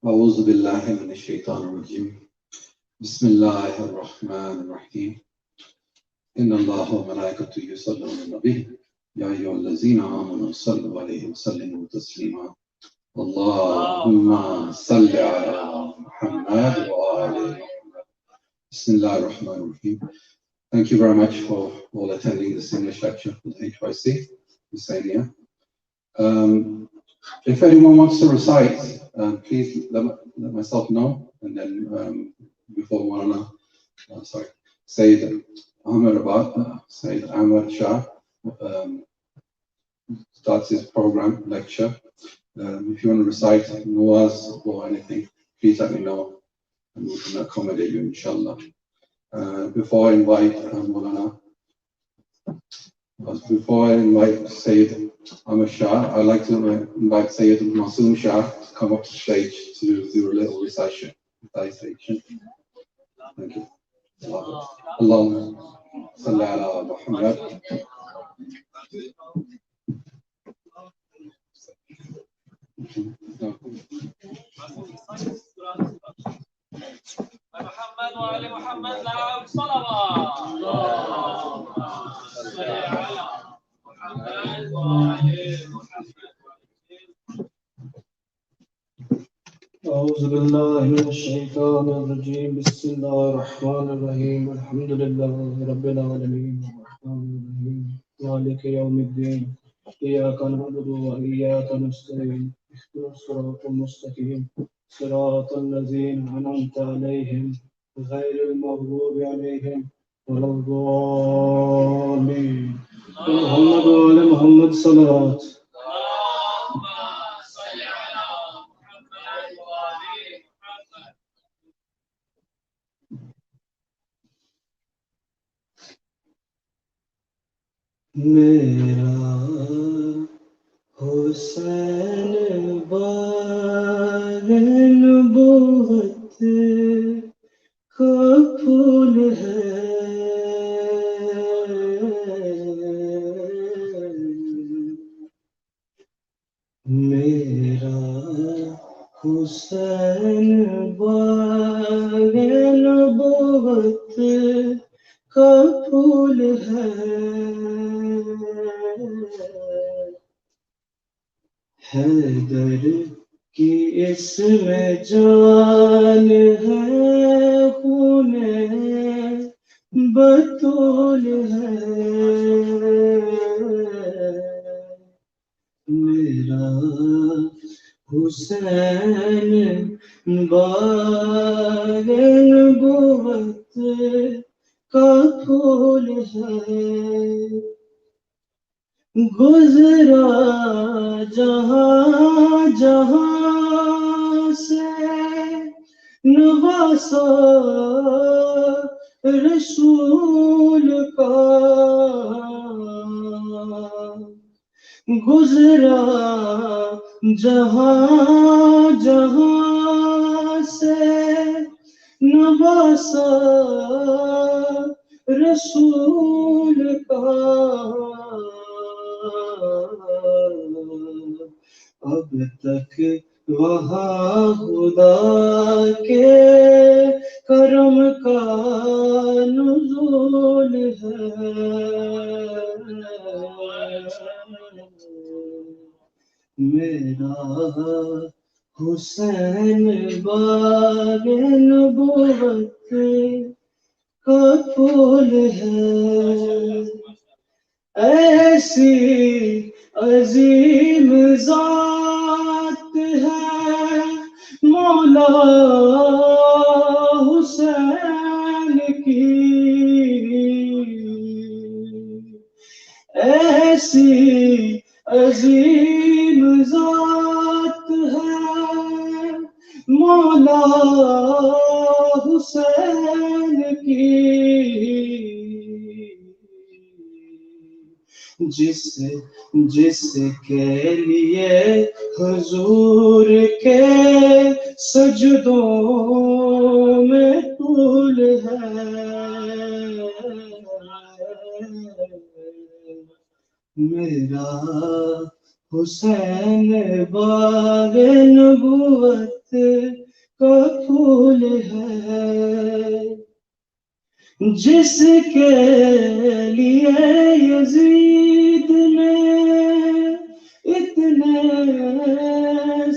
أعوذ بالله من الشيطان الرجيم بسم الله الرحمن الرحيم إن الله وملائكته يصلون على النبي يا أيها الذين آمنوا صلوا عليه وسلموا تسليما اللهم صل على محمد وآل محمد بسم الله الرحمن الرحيم. Thank you very much for all attending this English lecture with HYC Muharram. If anyone wants to recite, please let myself know, and then before Maulana, Syed Ahmer Shah starts his program lecture. If you want to recite Nawaz or anything, please let me know, and we can accommodate you, inshallah. Before I invite Maulana, before I invite Syed Ahmer Shah, I'd like to invite Syed Masoom Shah to come up to the stage to do a little recitation. Thank you. Allahumma salli ala Muhammad. محمد وآل محمد لهم صلوات. اللهم صل على محمد وآل محمد. أعوذ بالله من الشيطان الرجيم بسم الله الرحمن الرحيم الحمد لله رب العالمين الرحمن الرحيم مالك يوم الدين إياك نعبد وإياك نستعين اهدنا الصراط المستقيم صراط الذين أنعمت عليهم غير المغضوب عليهم ولا الضالين. محمد وآل محمد صلوات. मेरा हुसैन बार-ए-नबूवत का फूल है, मेरा हुसैन बार-ए-नबूवत का फूल है, हैदर की इसमें जान है, खूने बतूल है, मेरा हुसैन बार-ए-नबूवत का फूल है, गुजरा जहाँ जहाँ से नवासा रसूल का, गुजरा जहाँ जहाँ से नवासा रसूल का, अब तक वहाँ खुदा के करम का नुज़ूल है, मेरा हुसैन बार-ए-नबूवत का फूल है, ऐसी अजीम ज़ात है मौला हुसैन की, ऐसी अजीम ज़ात है मौला हुसैन की, जिसके लिए हुजूर के सजदों में तूल है, मेरा हुसैन बाग नबूवत का फूल है, जिसके लिए यजीद ने इतने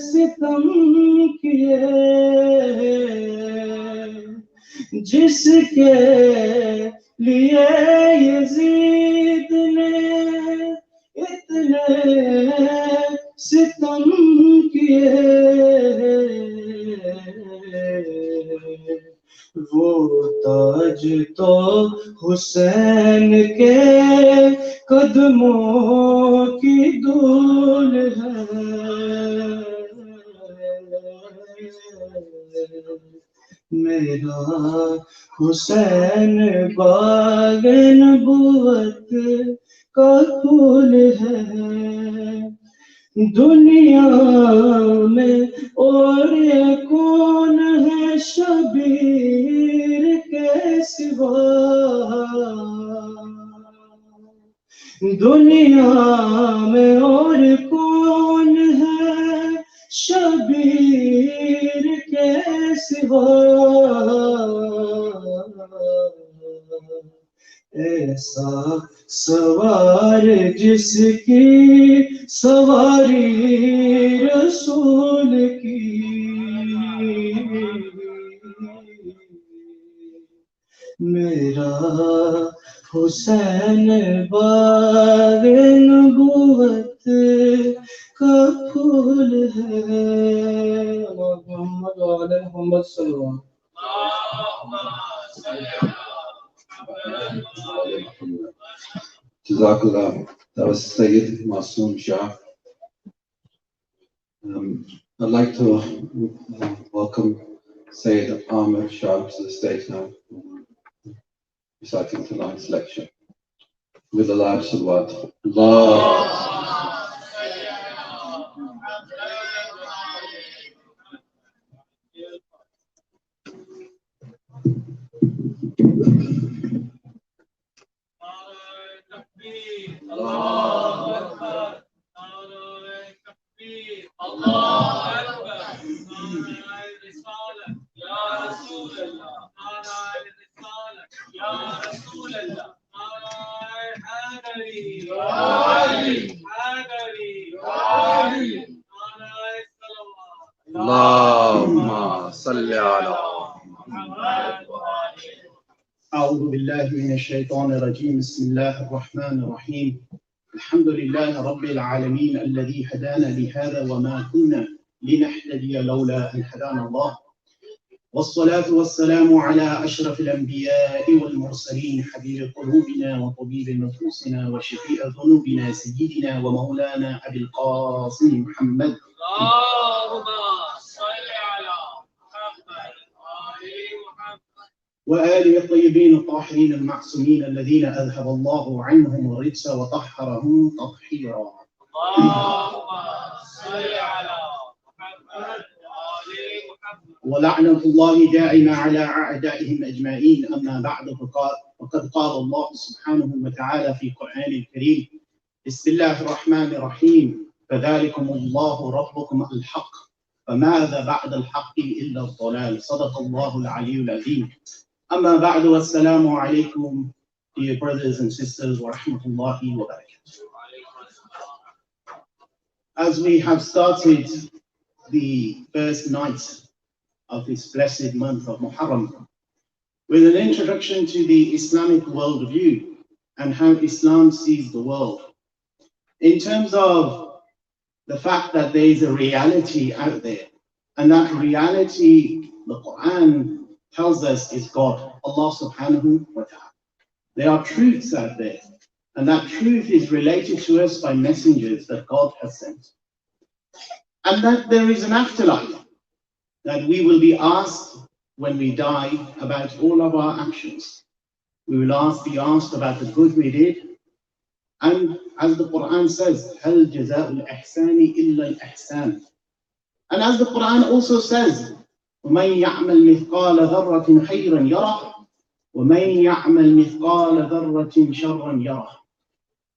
सितम किए, जिसके लिए यजीद ने इतने सितम किए, वो ताज तो हुसैन के कदमों की धूल है, मेरा हुसैन बाग नबूवत का फूल है। दुनिया में और कौन है शबीर के सिवा, दुनिया में और कौन है शबीर के सिवा, ऐसा सवार जिसकी सवारी रसूल की, मेरा हुसैन बाग नबूवत का फूल है। मोहम्मद वाले मोहम्मद सल्लल्लाहु Jazakallah. That was Syed Ahmer Shah. I'd like to welcome Syed Ahmer Shah to the stage now, reciting tonight's lecture with a loud salawat. Allah. Allahumma salli ala أعوذ بالله من الشيطان الرجيم. بسم الله الرحمن الرحيم. الحمد لله رب العالمين الذي هدانا لهذا وما كنا لنهتدي لولا أن هدانا الله، والصلاة والسلام على أشرف الأنبياء والمرسلين، حبيب قلوبنا وطبيب نفوسنا وشفيع ذنوبنا، سيدنا ومولانا أبي القاسم محمد. اللهم صل على محمد وآله الطيبين الطاهرين المعصومين الذين أذهب الله عنهم الرجس وطهرهم تطهيرا. اللهم صل على محمد وآل محمد. ولعنة الله دائما على أعدائهم أجمعين. أما بعد، فقد قال الله سبحانه وتعالى في القرآن الكريم: بسم الله الرحمن الرحيم، فذلكم الله ربكم الحق، فماذا بعد الحق إلا الضلال. صدق الله العلي العظيم. Amma ba'du, assalamu alaikum, dear brothers and sisters, wa rahmatullahi wa barakatuh. As we have started the first night of this blessed month of Muharram with an introduction to the Islamic worldview and how Islam sees the world, in terms of the fact that there is a reality out there, and that reality, the Quran tells us, is God, Allah subhanahu wa ta'ala. There are truths out there, and that truth is related to us by messengers that God has sent. And that there is an afterlife, that we will be asked when we die about all of our actions. We will be asked about the good we did. And as the Quran says, هَلْ جَزَاءُ الْإِحْسَانِ إِلَّا الْإِحْسَانِ. And as the Quran also says, وَمَنْ يَعْمَلْ مِثْقَالَ ذَرَّةٍ خَيْرًا يَرَهُ وَمَنْ يَعْمَلْ مِثْقَالَ ذَرَّةٍ شَرًّا يَرَهُ.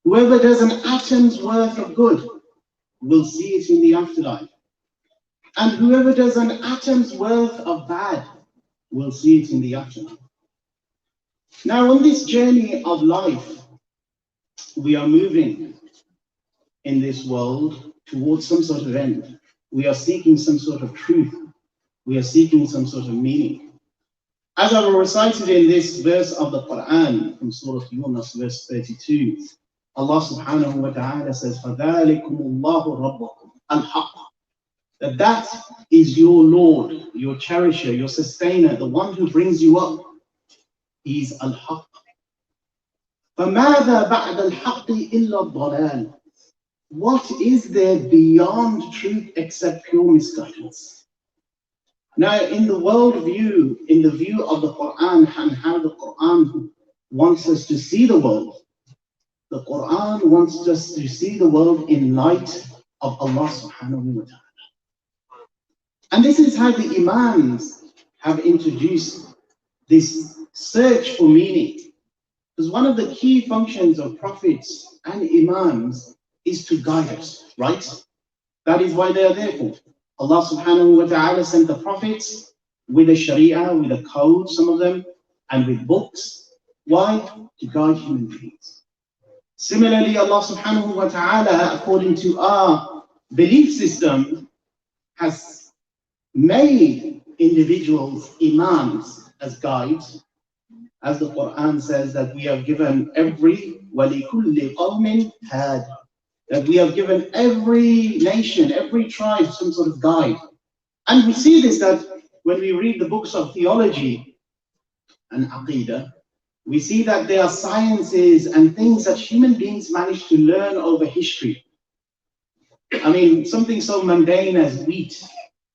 Whoever does an atom's worth of good, will see it in the afterlife. And whoever does an atom's worth of bad will see it in the afterlife. Now, on this journey of life, we are moving in this world towards some sort of end. We are seeking some sort of truth. We are seeking some sort of meaning. As I recited in this verse of the Quran from Surah Yunus, verse 32, Allah subhanahu wa ta'ala says, فَذَلِكُمُ اللَّهُ رَبَّكُمْ الْحَقُّ. That is your Lord, your cherisher, your sustainer, the one who brings you up. He's Al-Haqq. فَمَاذَا بَعْدَ الْحَقِّ إِلَّا الضَّلَالِ. What is there beyond truth except pure misguidance? Now, in the world view, in the view of the Quran and how the Quran wants us to see the world, the Quran wants us to see the world in light of Allah subhanahu wa ta'ala. And this is how the Imams have introduced this search for meaning. Because one of the key functions of prophets and Imams is to guide us, right? That is why they are there for. Allah subhanahu wa ta'ala sent the prophets with a sharia, with a code, some of them, and with books. Why? To guide human beings. Similarly, Allah subhanahu wa ta'ala, according to our belief system, has made individuals imams as guides. As the Quran says that we have given every وَلِكُلِّ قَوْمٍ هَادٍ, that we have given every nation, every tribe some sort of guide. And we see this that when we read the books of theology and aqidah, we see that there are sciences and things that human beings manage to learn over history. I mean, something so mundane as wheat.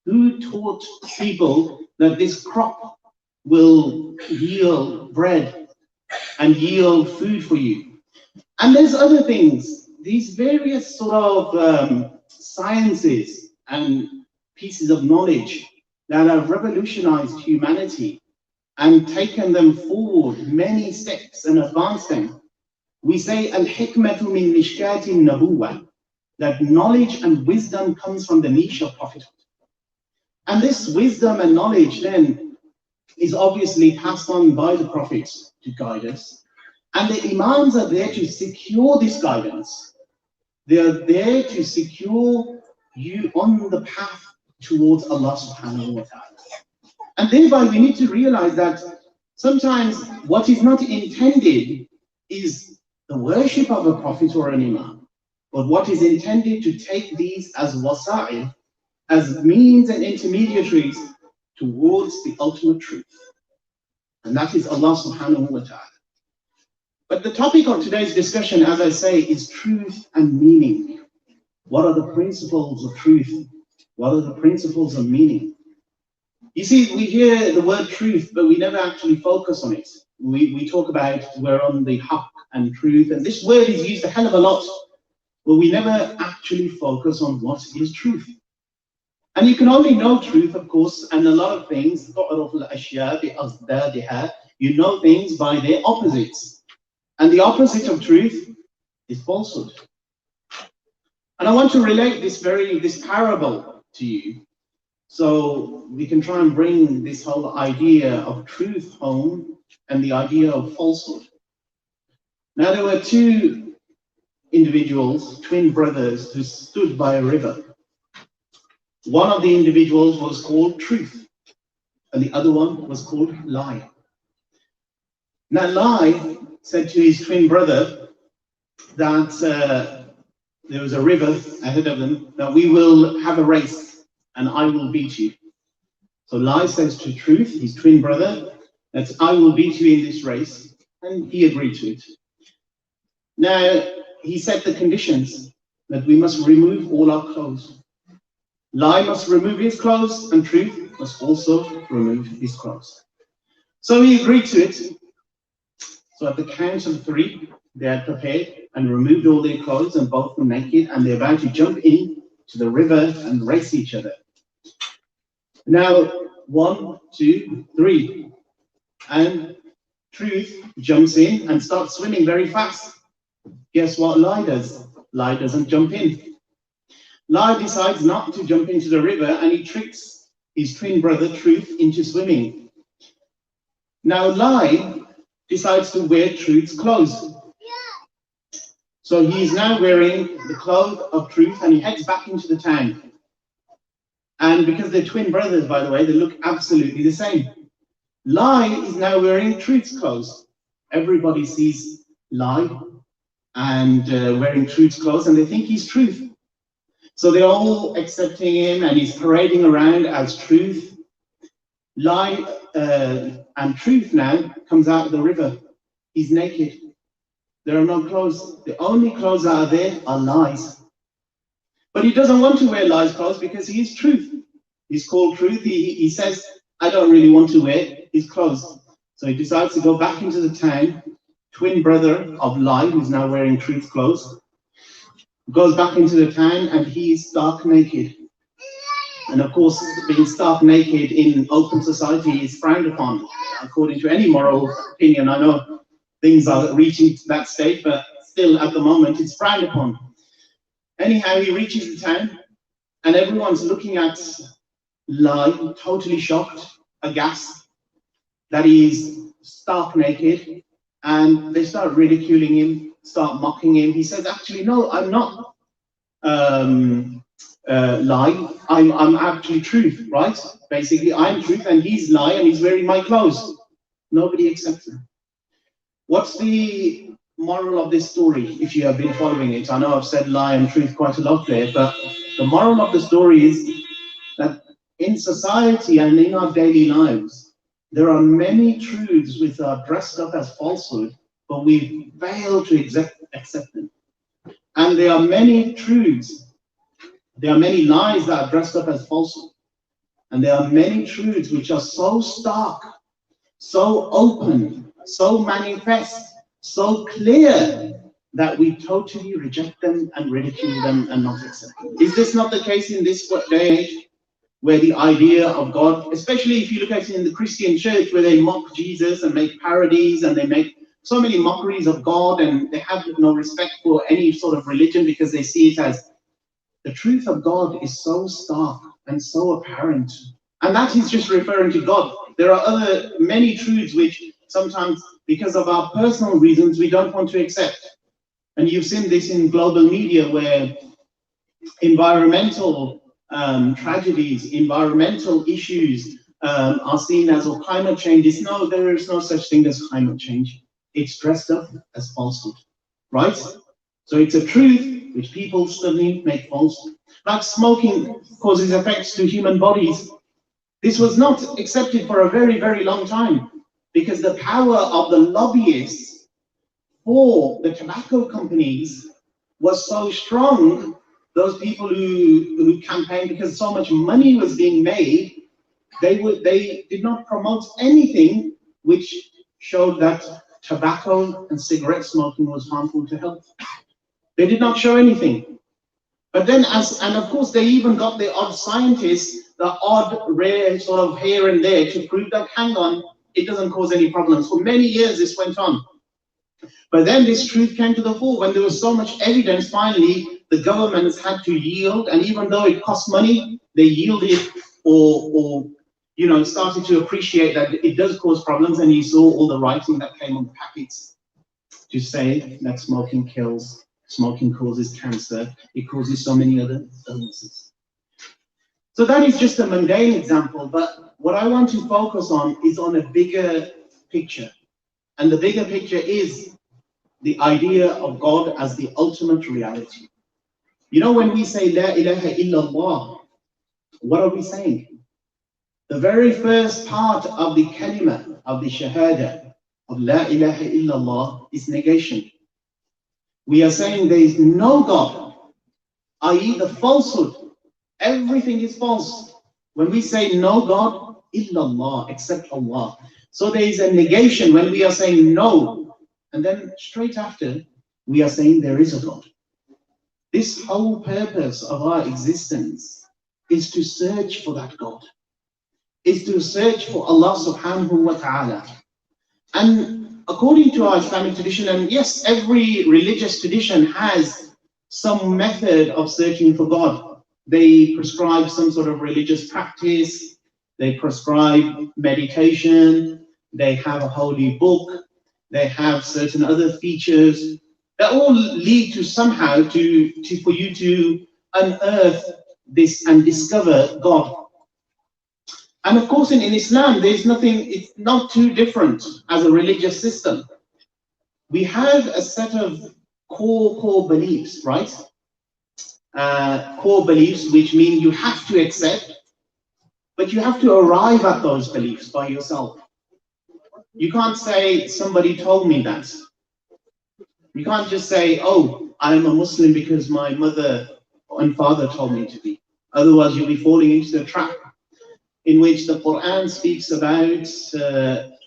Who taught people that this crop will yield bread and yield food for you? And there's other things, these various sort of sciences and pieces of knowledge that have revolutionized humanity and taken them forward many steps and advanced them. We say al-hikmatu min mishkati nabuwah, that knowledge and wisdom comes from the niche of prophethood. And this wisdom and knowledge then is obviously passed on by the prophets to guide us. And the Imams are there to secure this guidance. They are there to secure you on the path towards Allah subhanahu wa ta'ala. And thereby we need to realize that sometimes what is not intended is the worship of a prophet or an imam, but what is intended to take these as wasa'il, as means and intermediaries towards the ultimate truth. And that is Allah subhanahu wa ta'ala. But the topic of today's discussion, as I say, is truth and meaning. What are the principles of truth? What are the principles of meaning? You see, we hear the word truth, but we never actually focus on it. We talk about we're on the haqq and truth, and this word is used a hell of a lot, but we never actually focus on what is truth. And you can only know truth, of course, and a lot of things, you know things by their opposites. And the opposite of truth is falsehood. And I want to relate this parable to you, so we can try and bring this whole idea of truth home and the idea of falsehood. Now, there were two individuals, twin brothers, who stood by a river. One of the individuals was called Truth, and the other one was called Lie. Now, Lie said to his twin brother that there was a river ahead of them, that we will have a race and I will beat you. So Lie says to Truth, his twin brother, that I will beat you in this race, and he agreed to it. Now, he set the conditions that we must remove all our clothes. Lie must remove his clothes, and Truth must also remove his clothes. So he agreed to it. So at the count of 3, they had prepared and removed all their clothes, and both were naked, and they're about to jump in to the river and race each other. Now, 1, 2, 3, and Truth jumps in and starts swimming very fast. Guess what Lie does? Lie doesn't jump in. Lie decides not to jump into the river, and he tricks his twin brother Truth into swimming. Now Lie decides to wear Truth's clothes. So he is now wearing the clothes of Truth, and he heads back into the town. And because they're twin brothers, by the way, they look absolutely the same. Lie is now wearing Truth's clothes. Everybody sees Lie and wearing Truth's clothes, and they think he's Truth. So they're all accepting him, and he's parading around as Truth. Lie and Truth now comes out of the river. He's naked. There are no clothes. The only clothes that are there are Lie's. But he doesn't want to wear Lie's clothes because he is Truth. He's called Truth. He says, I don't really want to wear his clothes. So he decides to go back into the town. Twin brother of Lie, who's now wearing Truth's clothes, goes back into the town, and he is stark naked. And of course, being stark naked in open society is frowned upon, according to any moral opinion. I know things are reaching to that state, but still at the moment it's frowned upon. Anyhow, he reaches the town, and everyone's looking at Lie, totally shocked, aghast, that he's stark naked, and they start ridiculing him, start mocking him. He says, actually, no, I'm not Lie, I'm actually Truth, right? Basically, I'm Truth, and he's Lie, and he's wearing my clothes. Nobody accepts him. What's the moral of this story, if you have been following it? I know I've said Lie and Truth quite a lot there, but the moral of the story is that in society and in our daily lives, there are many truths which are dressed up as falsehood, but we fail to accept them. And there are many truths, there are many lies that are dressed up as falsehood. And there are many truths which are so stark, so open, so manifest, so clear, that we totally reject them and ridicule them and not accept them. Is this not the case in this day and age, where the idea of God, especially if you look at it in the Christian church, where they mock Jesus and make parodies and they make so many mockeries of God, and they have no respect for any sort of religion because they see it as the truth of God is so stark and so apparent. And that is just referring to God. There are many truths which sometimes, because of our personal reasons, we don't want to accept. And you've seen this in global media, where environmental tragedies, environmental issues are seen as, well, climate change is no, there is no such thing as climate change. It's dressed up as falsehood, right? So it's a truth which people suddenly make false. Like smoking causes effects to human bodies. This was not accepted for a very, very long time, because the power of the lobbyists for the tobacco companies was so strong. Those people who campaigned, because so much money was being made, they did not promote anything which showed that tobacco and cigarette smoking was harmful to health. They did not show anything. But then, and of course, they even got the odd scientists, the odd rare sort of here and there, to prove that, hang on, it doesn't cause any problems. For many years this went on. But then this truth came to the fore. When there was so much evidence, finally the governments had to yield, and even though it cost money, they yielded, or started to appreciate that it does cause problems. And you saw all the writing that came on the packets to say that smoking kills, smoking causes cancer, it causes so many other illnesses. So that is just a mundane example, but what I want to focus on is on a bigger picture. And the bigger picture is the idea of God as the ultimate reality. You know, when we say La ilaha illallah, what are we saying? The very first part of the kalima, of the shahada, of La ilaha illallah, is negation. We are saying there is no God, i.e. the falsehood. Everything is false. When we say no God, illallah, except Allah. So there is a negation when we are saying no. And then straight after, we are saying there is a God. This whole purpose of our existence is to search for that God. Is to search for Allah subhanahu wa ta'ala. And according to our Islamic tradition, and yes, every religious tradition has some method of searching for God. They prescribe some sort of religious practice, they prescribe meditation, they have a holy book, they have certain other features that all lead to somehow for you to unearth this and discover God. And of course in Islam, there's nothing, it's not too different as a religious system. We have a set of core beliefs, right? Core beliefs, which mean you have to accept, but you have to arrive at those beliefs by yourself. You can't say, somebody told me that. You can't just say, oh, I'm a Muslim because my mother and father told me to be. Otherwise, you'll be falling into the trap in which the Quran speaks about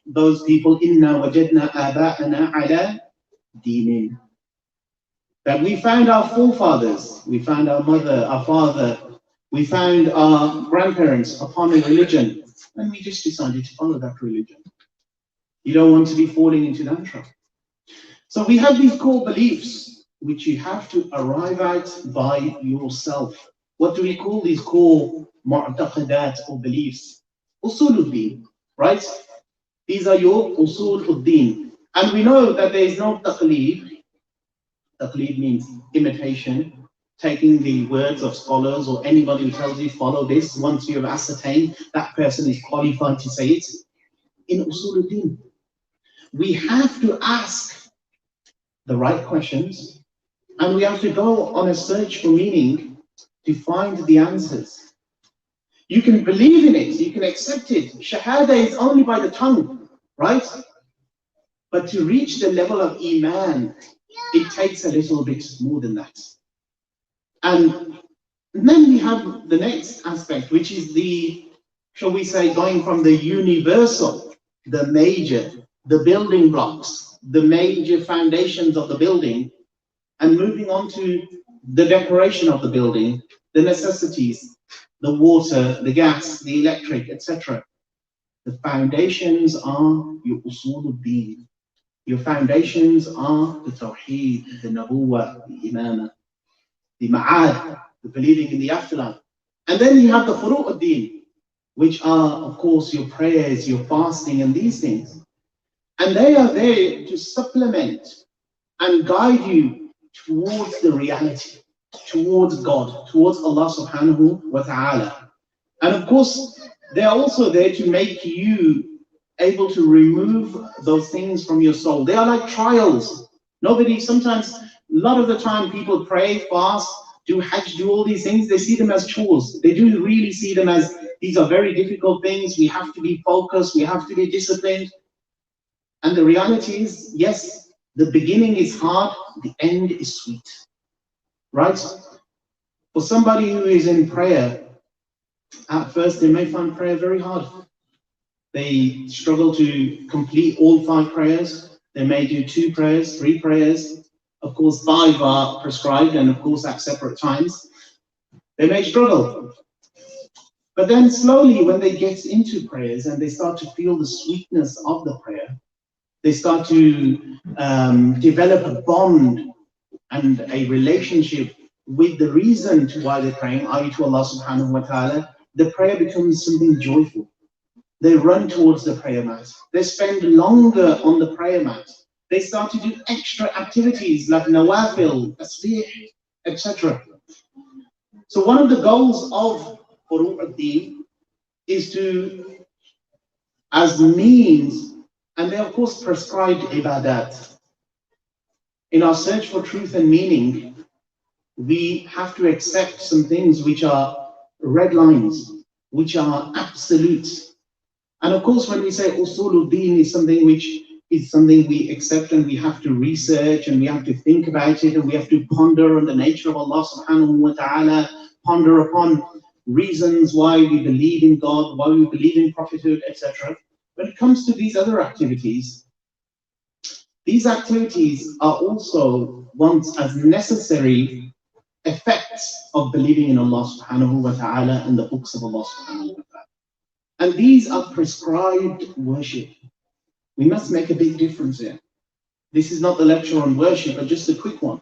those people, inna wajadna aba'ana ala dinin. That we found our forefathers, we found our mother, our father, we found our grandparents upon a religion, and we just decided to follow that religion. You don't want to be falling into that trap. So we have these core beliefs which you have to arrive at by yourself. What do we call these core mu'taqadat or beliefs? Usuluddin, right? These are your usuluddin. And we know that there is no taqleed. Taqleed means imitation, taking the words of scholars or anybody who tells you follow this. Once you have ascertained that person is qualified to say it. In usuluddin, we have to ask the right questions, and we have to go on a search for meaning to find the answers. You can believe in it, you can accept it. Shahada is only by the tongue, right? But to reach the level of Iman, it takes a little bit more than that. And then we have the next aspect, which is the, shall we say, going from the universal, the major, the building blocks, the major foundations of the building, and moving on to the decoration of the building, the necessities, the water, the gas, the electric, etc. The foundations are your usuluddin. Your foundations are the tawheed, the nabuwah, the imamah, the ma'ad, the believing in the afterlife. And then you have the furu'uddin, which are, of course, your prayers, your fasting, and these things. And they are there to supplement and guide you towards the reality, towards God, towards Allah subhanahu wa ta'ala. And of course, they are also there to make you able to remove those things from your soul. They are like trials. Sometimes, a lot of the time, people pray, fast, do hajj, do all these things, they see them as chores. They do really see them as, these are very difficult things, we have to be focused, we have to be disciplined. And the reality is, yes, the beginning is hard, the end is sweet. Right? For somebody who is in prayer, at first they may find prayer very hard. They struggle to complete all 5 prayers. They may do 2 prayers, 3 prayers. Of course, 5 are prescribed and of course at separate times. They may struggle. But then slowly when they get into prayers and they start to feel the sweetness of the prayer, they start to develop a bond and a relationship with the reason to why they're praying, i.e. to Allah subhanahu wa ta'ala. The prayer becomes something joyful. They run towards the prayer mat. They spend longer on the prayer mat. They start to do extra activities like nawafil, tasbih, etc. So one of the goals of furu'uddin is to, as means, and they of course prescribed ibadat. In our search for truth and meaning, we have to accept some things which are red lines, which are absolute. And of course, when we say usuluddin is something which is something we accept and we have to research and we have to think about it and we have to ponder on the nature of Allah subhanahu wa ta'ala, ponder upon reasons why we believe in God, why we believe in prophethood, etc. When it comes to these other activities, these activities are also once as necessary effects of believing in Allah subhanahu wa ta'ala and the books of Allah subhanahu wa ta'ala. And these are prescribed worship. We must make a big difference here. This is not the lecture on worship, but just a quick one.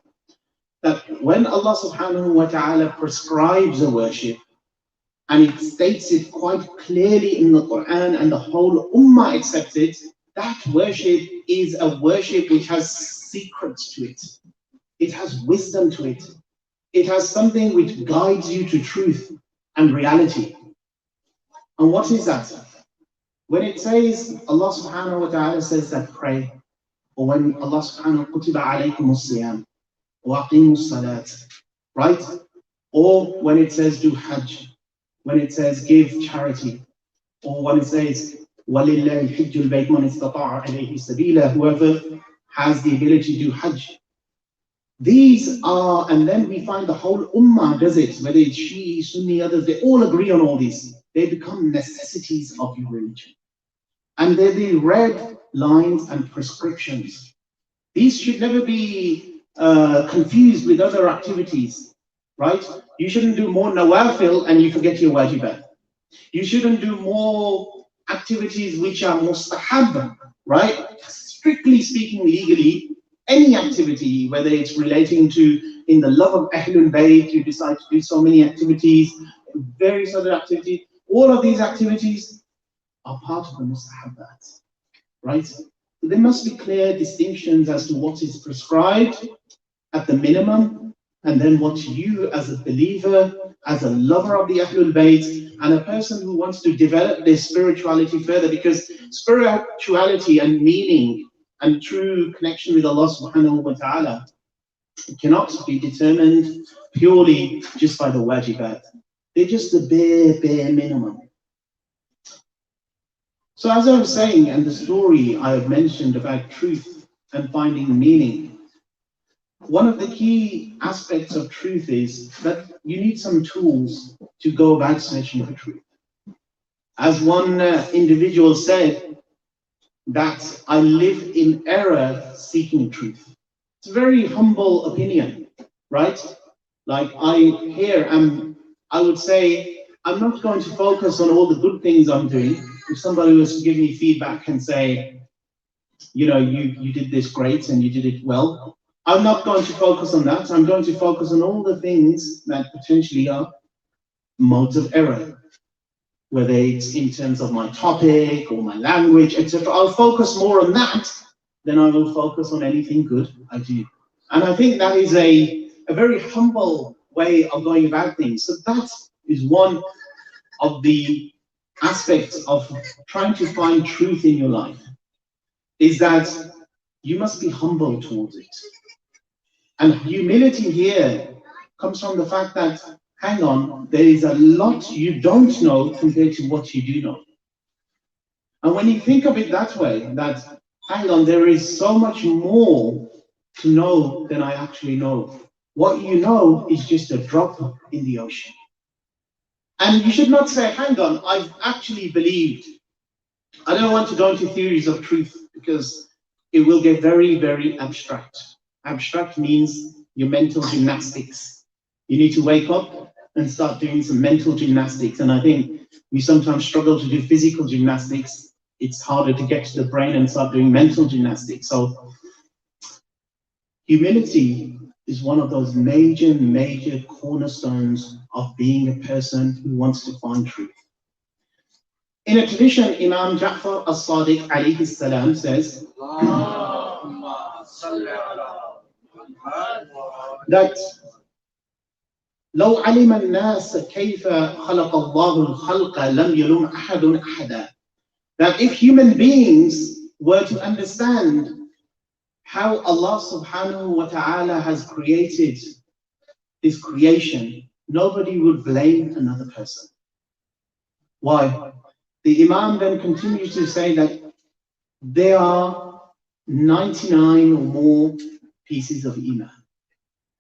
that when Allah subhanahu wa ta'ala prescribes a worship, and it states it quite clearly in the Quran, and the whole ummah accepts it, that worship is a worship which has secrets to it. It has wisdom to it. It has something which guides you to truth and reality. And what is that? When it says, Allah subhanahu wa ta'ala says that pray, or when Allah subhanahu wa ta'ala alaykumus siyam, wa aqimus salat, right? Or when it says do hajj, when it says give charity, or when it says وَلِلَّهِ حِجُّ الْبَيْتِ مَنِ اسْتَطَاعَ إِلَيْهِ سَبِيلًا, whoever has the ability to do hajj. These are, and then we find the whole ummah does it, whether it's Shi'i, Sunni, others, they all agree on all these. They become necessities of your religion. And they're the red lines and prescriptions. These should never be confused with other activities, right? You shouldn't do more nawafil and you forget your wajibat. You shouldn't do more activities which are mustahab, right? Strictly speaking, legally, any activity, whether it's relating to, in the love of Ahlul Bayt, you decide to do so many activities, various other activities, all of these activities are part of the mustahabbat, right? So there must be clear distinctions as to what is prescribed at the minimum, and then what you as a believer, as a lover of the Ahlul Bayt, and a person who wants to develop their spirituality further, because spirituality and meaning and true connection with Allah subhanahu wa ta'ala cannot be determined purely just by the wajibat. They're just the bare minimum. So as I was saying, and the story I have mentioned about truth and finding meaning, one of the key aspects of truth is that you need some tools to go about searching for truth. As one individual said, that I live in error seeking truth. It's a very humble opinion, right? Like I would say, I'm not going to focus on all the good things I'm doing. If somebody was to give me feedback and say, you know, you did this great and you did it well, I'm not going to focus on that. I'm going to focus on all the things that potentially are modes of error, whether it's in terms of my topic or my language, etc. I'll focus more on that than I will focus on anything good I do. And I think that is a very humble way of going about things. So that is one of the aspects of trying to find truth in your life, is that you must be humble towards it. And humility here comes from the fact that, hang on, there is a lot you don't know compared to what you do know. And when you think of it that way, that, hang on, there is so much more to know than I actually know. What you know is just a drop in the ocean. And you should not say, hang on, I've actually believed. I don't want to go into theories of truth because it will get very, very abstract. Abstract means your mental gymnastics. You need to wake up and start doing some mental gymnastics. And I think we sometimes struggle to do physical gymnastics. It's harder to get to the brain and start doing mental gymnastics. So humility is one of those major cornerstones of being a person who wants to find truth. In a tradition, Imam Ja'far as-Sadiq alayhi salam says that لو علم الناس كيف خلق الله الخلق لم يلوم أحد أحدا. That if human beings were to understand how Allah subhanahu wa ta'ala has created this creation, nobody would blame another person. Why? The Imam then continues to say that there are 99 or more pieces of Iman,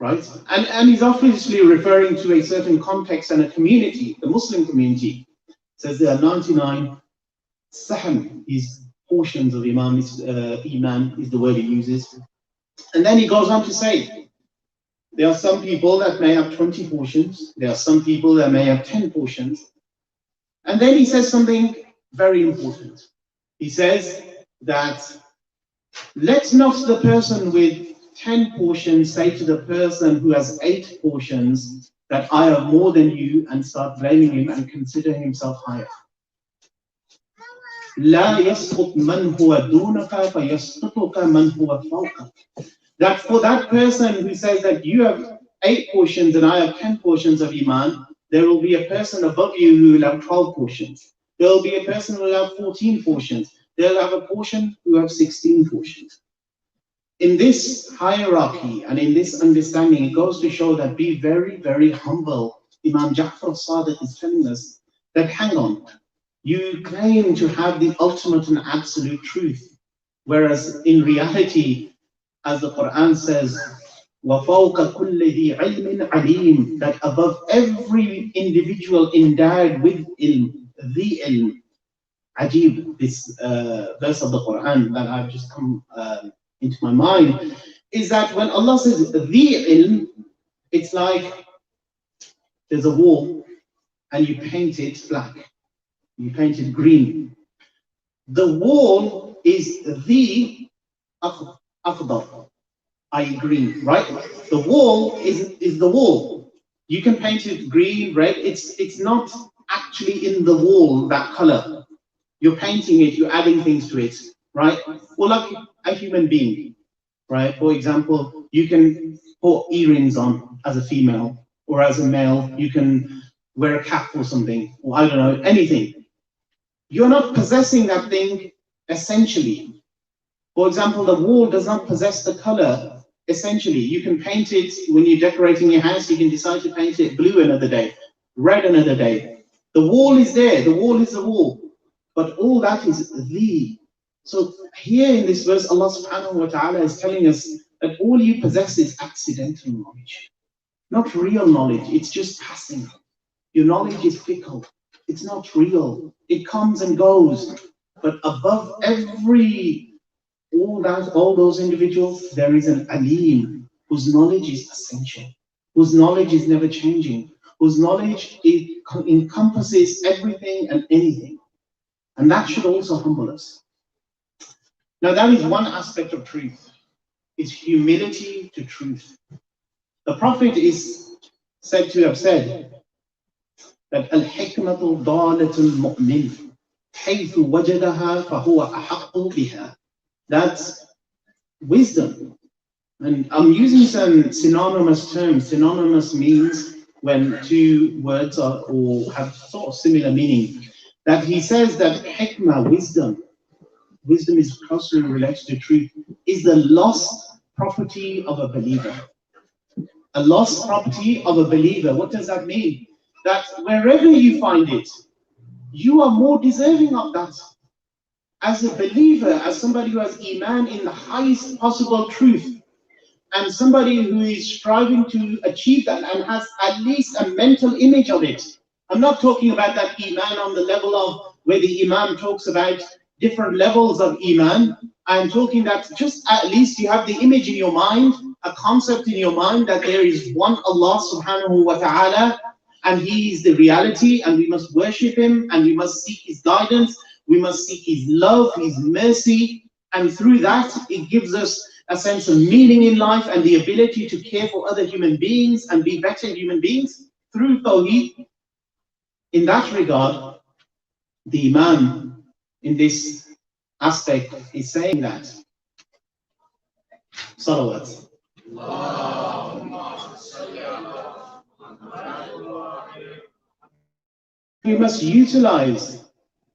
right? And he's obviously referring to a certain context and a community, the Muslim community. Says there are 99 sahm, these portions of Iman is the word he uses. And then he goes on to say, there are some people that may have 20 portions, there are some people that may have 10 portions. And then he says something very important. He says that let not the person with 10 portions, say to the person who has 8 portions that I have more than you, and start blaming him and consider himself higher. لا يسقط من هو دونك فيسقطك من هو فوقك. That for that person who says that you have 8 portions and I have 10 portions of Iman, there will be a person above you who will have 12 portions. There will be a person who will have 14 portions. They'll have a portion who have 16 portions. In this hierarchy and in this understanding, it goes to show that be very, very humble. Imam Ja'far Sadiq is telling us that, hang on, you claim to have the ultimate and absolute truth, whereas in reality, as the Quran says, وَفَوْقَ كُلِّ ذِي عِلْمٍ عَلِيمٍ, that above every individual endowed with ilm, the ilm. Ajib, this verse of the Quran that I've just come into my mind, is that when Allah says the ilm, it's like there's a wall and you paint it black, you paint it green. The wall is the akhdar, i.e. green, right? The wall is the wall. You can paint it green, red. It's not actually in the wall, that color. You're painting it, you're adding things to it, right? Or like a human being, right? For example, you can put earrings on as a female, or as a male, you can wear a cap or something, or I don't know, anything. You're not possessing that thing essentially. For example, the wall does not possess the color essentially. You can paint it when you're decorating your house, you can decide to paint it blue another day, red another day. The wall is there, the wall is the wall. But all that is the. So here in this verse, Allah subhanahu wa ta'ala is telling us that all you possess is accidental knowledge, not real knowledge. It's just passing. Your knowledge is fickle. It's not real. It comes and goes. But above all those individuals, there is an alim whose knowledge is essential, whose knowledge is never changing, whose knowledge encompasses everything and anything. And that should also humble us. Now that is one aspect of truth, is humility to truth. The Prophet is said to have said that al-hikmatu dalatul mu'min haythu wajadaha fahuwa ahaqqu biha. That's wisdom. And I'm using some synonymous terms. Synonymous means when two words are or have sort of similar meaning. That he says that hikmah, wisdom is closely related to truth, is the lost property of a believer. A lost property of a believer. What does that mean? That wherever you find it, you are more deserving of that. As a believer, as somebody who has iman in the highest possible truth, and somebody who is striving to achieve that and has at least a mental image of it. I'm not talking about that iman on the level of where the imam talks about different levels of iman. I'm talking that just at least you have the image in your mind, a concept in your mind that there is one Allah subhanahu wa ta'ala, and He is the reality, and we must worship Him, and we must seek His guidance, we must seek His love, His mercy, and through that it gives us a sense of meaning in life and the ability to care for other human beings and be better human beings through Tawheed. In that regard, the Imam in this aspect is saying that Salawat. We must utilize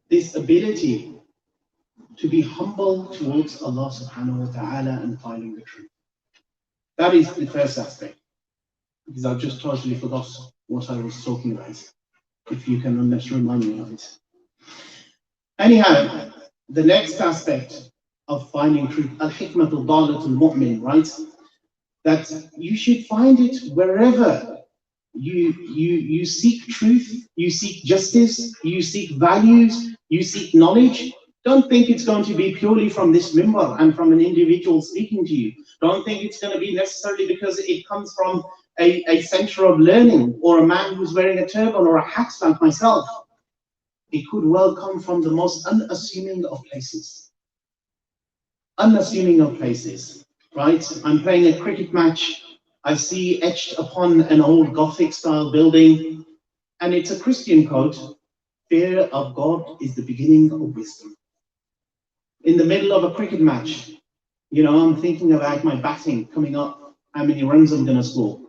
this ability to be humble towards Allah subhanahu wa ta'ala and finding the truth. That is the first aspect, because I've just totally forgot what I was talking about. If you can remind me of it. Anyhow, the next aspect of finding truth, al-hikmatu dalatul mu'min, right? That you should find it wherever you seek truth, you seek justice, you seek values, you seek knowledge. Don't think it's going to be purely from this minbar and from an individual speaking to you. Don't think it's going to be necessarily because it comes from a center of learning or a man who's wearing a turban or a hat like myself. It could well come from the most unassuming of places. Unassuming of places. right? I'm playing a cricket match. I see etched upon an old Gothic style building, and it's a Christian quote: fear of God is the beginning of wisdom. In the middle of a cricket match, you know, I'm thinking about my batting coming up, how many runs I'm going to score.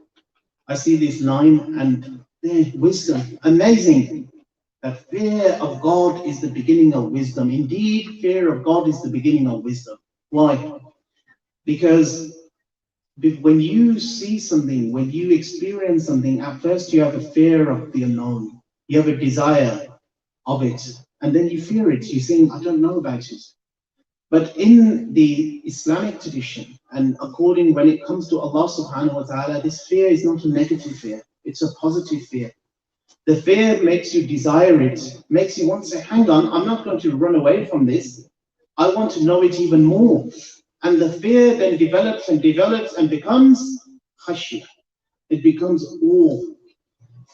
I see this line and wisdom, amazing. That fear of God is the beginning of wisdom. Indeed, fear of God is the beginning of wisdom. Why? Because when you see something, when you experience something, at first you have a fear of the unknown. You have a desire of it, and then you fear it. You're saying, I don't know about it. But in the Islamic tradition, and according when it comes to Allah subhanahu wa ta'ala, this fear is not a negative fear, it's a positive fear. The fear makes you desire it, makes you want to say, hang on, I'm not going to run away from this. I want to know it even more. And the fear then develops and develops and becomes khashiyah. It becomes awe.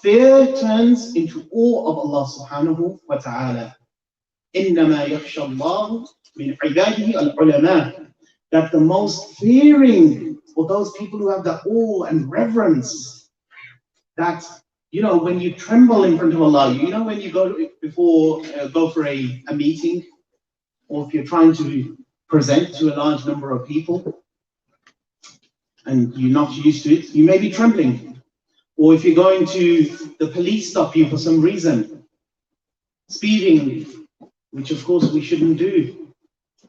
Fear turns into awe of Allah subhanahu wa ta'ala. إِنَّمَا يَخْشَى اللَّهُ مِنْ عِبَادِهِ الْعُلَمَاءِ. That the most fearing for those people who have the awe and reverence, that, you know, when you tremble in front of Allah, you know, when you go for a meeting, or if you're trying to present to a large number of people and you're not used to it, you may be trembling. Or if you're going to, the police stop you for some reason, speeding, which of course we shouldn't do,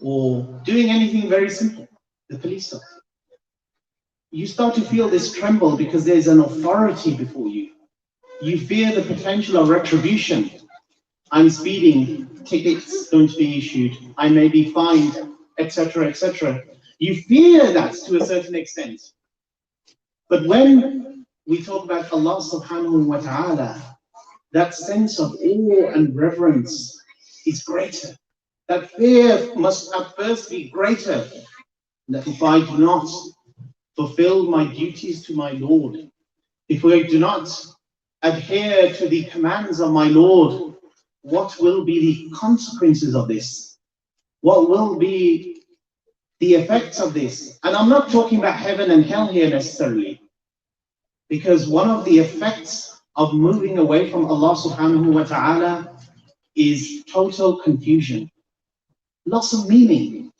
or doing anything very simple, the police stop. You start to feel this tremble because there's an authority before you. You fear the potential of retribution. I'm speeding, tickets going to be issued, I may be fined, etc., etc. You fear that to a certain extent. But when we talk about Allah subhanahu wa ta'ala, that sense of awe and reverence is greater. That fear must at first be greater. That if I do not fulfill my duties to my Lord, if I do not adhere to the commands of my Lord, what will be the consequences of this? What will be the effects of this? And I'm not talking about heaven and hell here necessarily, because one of the effects of moving away from Allah subhanahu wa ta'ala is total confusion, loss of meaning.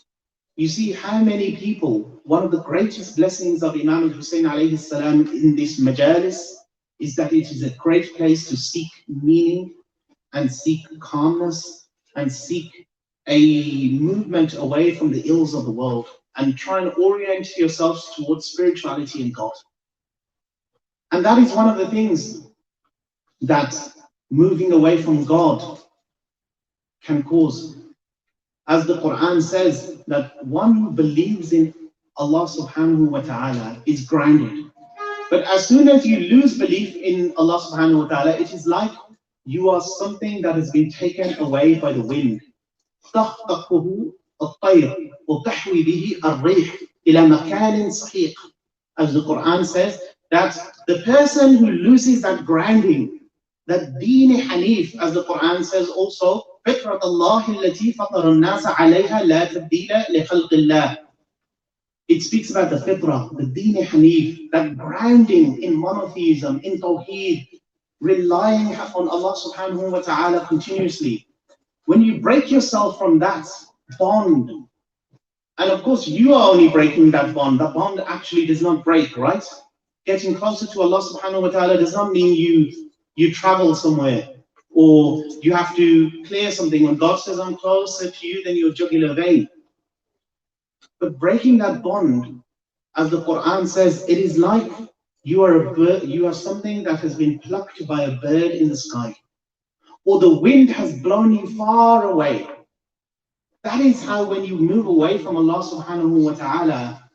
You see how many people, one of the greatest blessings of Imam Hussein alayhi salam in this majalis is that it is a great place to seek meaning and seek calmness and seek a movement away from the ills of the world and try and orient yourselves towards spirituality and God. And that is one of the things that moving away from God can cause. As the Quran says, that one who believes in Allah subhanahu wa ta'ala is grounded. But as soon as you lose belief in Allah subhanahu wa ta'ala, it is like you are something that has been taken away by the wind. As the Quran says, that the person who loses that grounding, that deen hanif, as the Quran says also, فطرة الله التي فطر الناس عليها لا تبديل لخلق الله. It speaks about the fitrah, the deen hanif, that grounding in monotheism, in tawheed, relying on Allah subhanahu wa ta'ala continuously. When you break yourself from that bond, and of course you are only breaking that bond actually does not break, right? Getting closer to Allah subhanahu wa ta'ala does not mean you travel somewhere, or you have to clear something. When God says, I'm closer to you than your jugular vein. But breaking that bond, as the Quran says, it is like you are a bird, you are something that has been plucked by a bird in the sky, or the wind has blown you far away. That is how when you move away from Allah subhanahu wa ta'ala,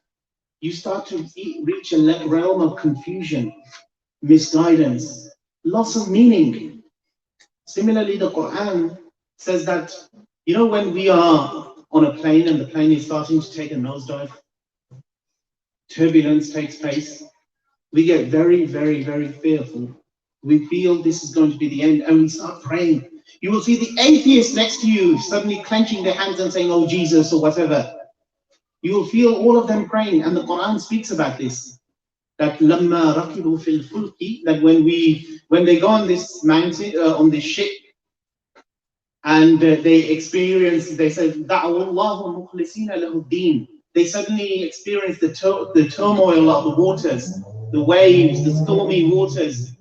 you start to reach a realm of confusion, misguidance, loss of meaning. Similarly, the Quran says that, you know, when we are on a plane and the plane is starting to take a nosedive, turbulence takes place, we get very, very, very fearful. We feel this is going to be the end, and we start praying. You will see the atheist next to you suddenly clenching their hands and saying, oh Jesus, or whatever. You will feel all of them praying, and the Quran speaks about this. That لَمَّا رَكِبُوا فِي الْفُلْكِ, that when they go on this mountain, on this ship, and they said, دَعَوُا اللَّهُ مُخْلِصِينَ لَهُ الدِّينَ. They suddenly experience the turmoil of the waters, the waves, the stormy waters.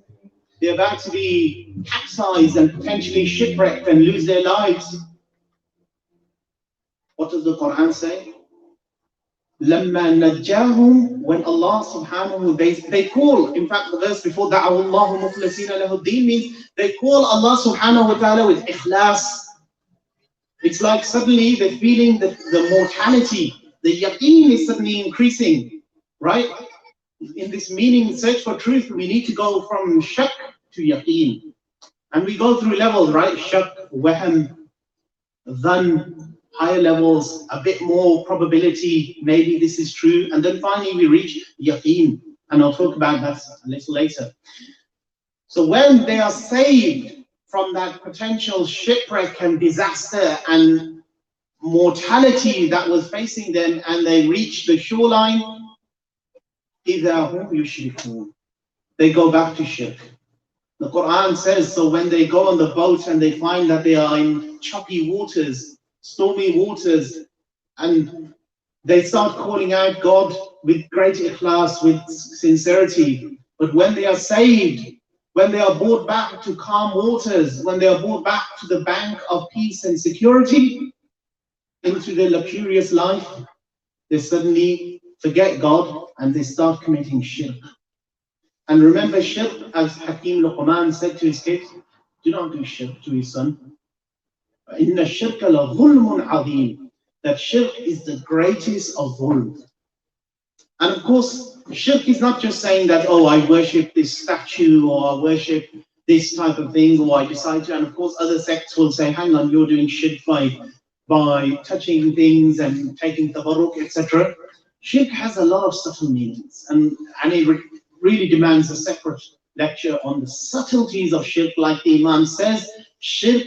They're about to be capsized and potentially shipwrecked and lose their lives. What does the Quran say? لَمَّا نَجَّاهُمْ, when Allah subhanahu, they call, in fact the verse before, دَعَوُا اللَّهُ مُخْلِصِينَ لَهُ الدِّينَ, means they call Allah subhanahu wa ta'ala with ikhlas. It's like suddenly they're feeling the mortality, the yaqeen is suddenly increasing, right? In this meaning, search for truth, we need to go from shak to yaqeen. And we go through levels, right? Shak, wahm, dhan, higher levels, a bit more probability, maybe this is true. And then finally we reach yaqeen. And I'll talk about that a little later. So when they are saved from that potential shipwreck and disaster and mortality that was facing them, and they reach the shoreline, إِذَا هُمْ يُشْرِكُونَ, they go back to shirk. The Quran says, so when they go on the boat and they find that they are in choppy waters, stormy waters, and they start calling out God with great ikhlas, with sincerity. But when they are saved, when they are brought back to calm waters, when they are brought back to the bank of peace and security, into their luxurious life, they suddenly forget God and they start committing shirk. And remember, shirk, as Hakim Luqman said to his kids, do not do shirk, to his son. إِنَّ الشِّرْكَ لَظُلْمٌ عَظِيمٌ, that shirk is the greatest of dhulm. And of course, shirk is not just saying that, oh, I worship this statue, or I worship this type of thing, or I decide to, and of course other sects will say, hang on, you're doing shirk by touching things and taking tabarruk, etc. Shirk has a lot of subtle meanings, and it really demands a separate lecture on the subtleties of shirk. Like the Imam says, shirk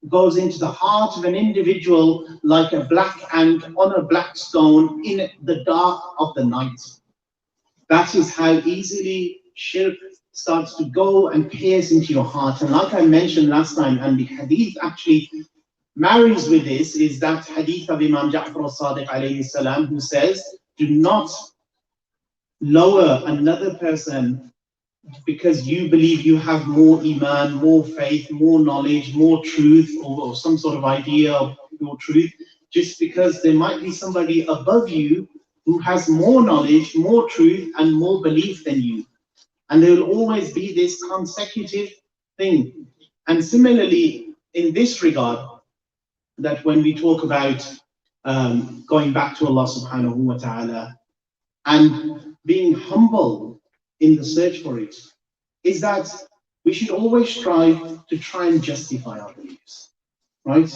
goes into the heart of an individual like a black ant on a black stone in the dark of the night. That is how easily shirk starts to go and pierce into your heart. And like I mentioned last time, and the hadith actually marries with this, is that hadith of Imam Ja'far al-Sadiq alayhi salam, who says, do not lower another person because you believe you have more iman, more faith, more knowledge, more truth, or some sort of idea of your truth, just because there might be somebody above you who has more knowledge, more truth, and more belief than you. And there will always be this consecutive thing. And similarly, in this regard, that when we talk about going back to Allah subhanahu wa ta'ala and being humble in the search for it, is that we should always strive to try and justify our beliefs, right?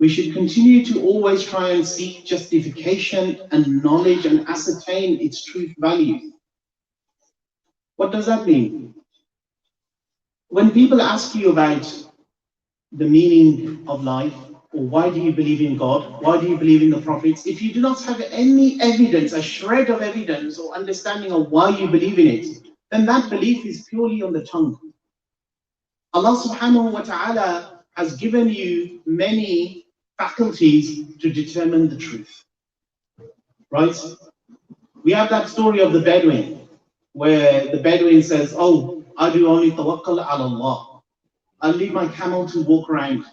We should continue to always try and seek justification and knowledge and ascertain its truth value. What does that mean? When people ask you about the meaning of life, or why do you believe in God, why do you believe in the prophets, if you do not have any evidence, a shred of evidence or understanding of why you believe in it, then that belief is purely on the tongue. Allah subhanahu wa ta'ala has given you many faculties to determine the truth, right? We have that story of the Bedouin, where the Bedouin says, oh, I do only tawakkal ala Allah. I'll leave my camel to walk around.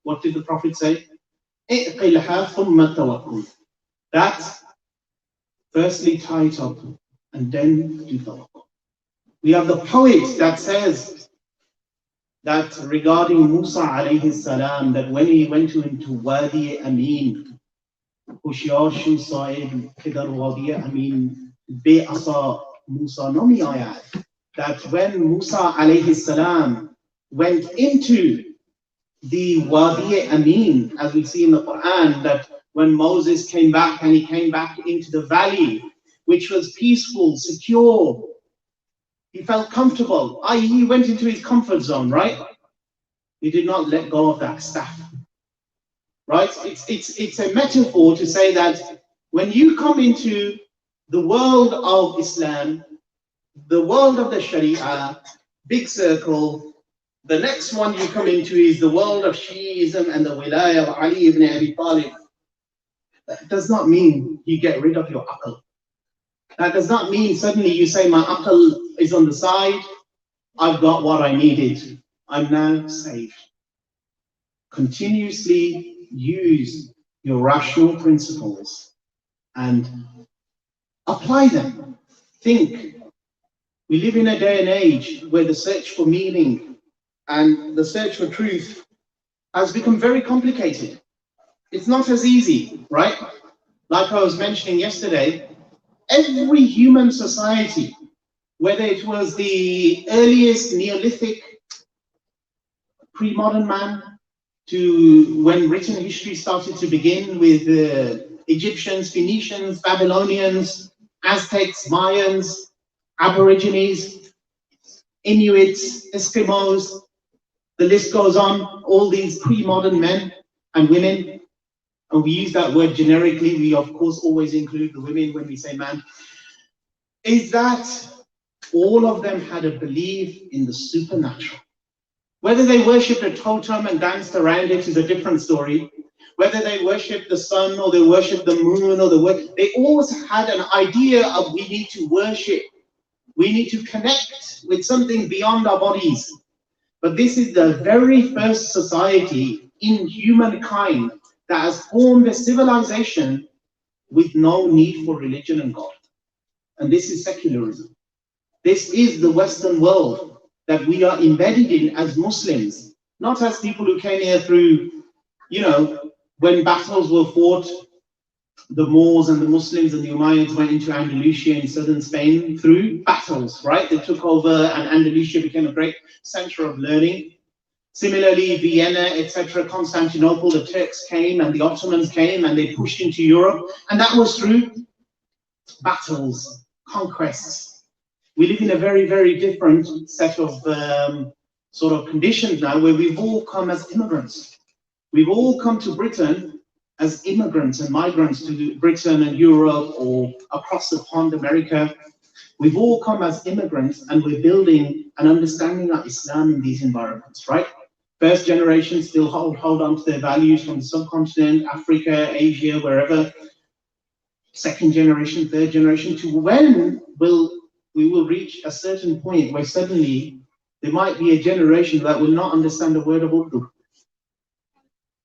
What did the Prophet say? إِعْقِلْهَا ثُمَّ تَوَكُّلْ. That, firstly tie it up, and then do tawakkul. We have the poet that says that regarding Musa alayhi salam, that when he went into Wadi Amin, Hushyar shu Syed Kidar Wadi Amin Be Asa Musa Nomi Ayat, that when Musa alayhi salam went into the Wadi Amin, as we see in the Quran, that when Moses came back and he came back into the valley, which was peaceful, secure, he felt comfortable, i.e. he went into his comfort zone, right? He did not let go of that staff, right? It's a metaphor to say that When you come into the world of Islam, the world of the Sharia, big circle, the next one you come into is the world of Shiism and the Wilayah of Ali ibn Abi Talib. That does not mean you get rid of your aql. That does not mean suddenly you say, my aql is on the side, I've got what I needed, I'm now saved. Continuously use your rational principles and apply them. Think. We live in a day and age where the search for meaning and the search for truth has become very complicated. It's not as easy, right? Like I was mentioning yesterday, every human society, whether it was the earliest Neolithic pre-modern man to when written history started to begin with Egyptians, Phoenicians, Babylonians, Aztecs, Mayans, Aborigines, Inuits, Eskimos, the list goes on, all these pre-modern men and women, and we use that word generically, we of course always include the women when we say man, is that all of them had a belief in the supernatural. Whether they worshipped a totem and danced around it is a different story. Whether they worshipped the sun or they worshipped the moon or they always had an idea of we need to worship. We need to connect with something beyond our bodies. But this is the very first society in humankind that has formed a civilization with no need for religion and God. And this is secularism. This is the Western world that we are embedded in as Muslims, not as people who came here through, you know, when battles were fought, the Moors and the Muslims and the Umayyads went into Andalusia in southern Spain through battles, right? They took over and Andalusia became a great center of learning. Similarly, Vienna, etc., Constantinople, the Turks came and the Ottomans came and they pushed into Europe. And that was through battles, conquests. We live in a very, very different set of sort of conditions now where we've all come as immigrants. We've all come to Britain as immigrants and migrants to Britain and Europe or across the pond, America. We've all come as immigrants and we're building an understanding of Islam in these environments, right? First generation still hold on to their values from the subcontinent, Africa, Asia, wherever. Second generation, third generation, to when we will reach a certain point where suddenly there might be a generation that will not understand a word of Urdu.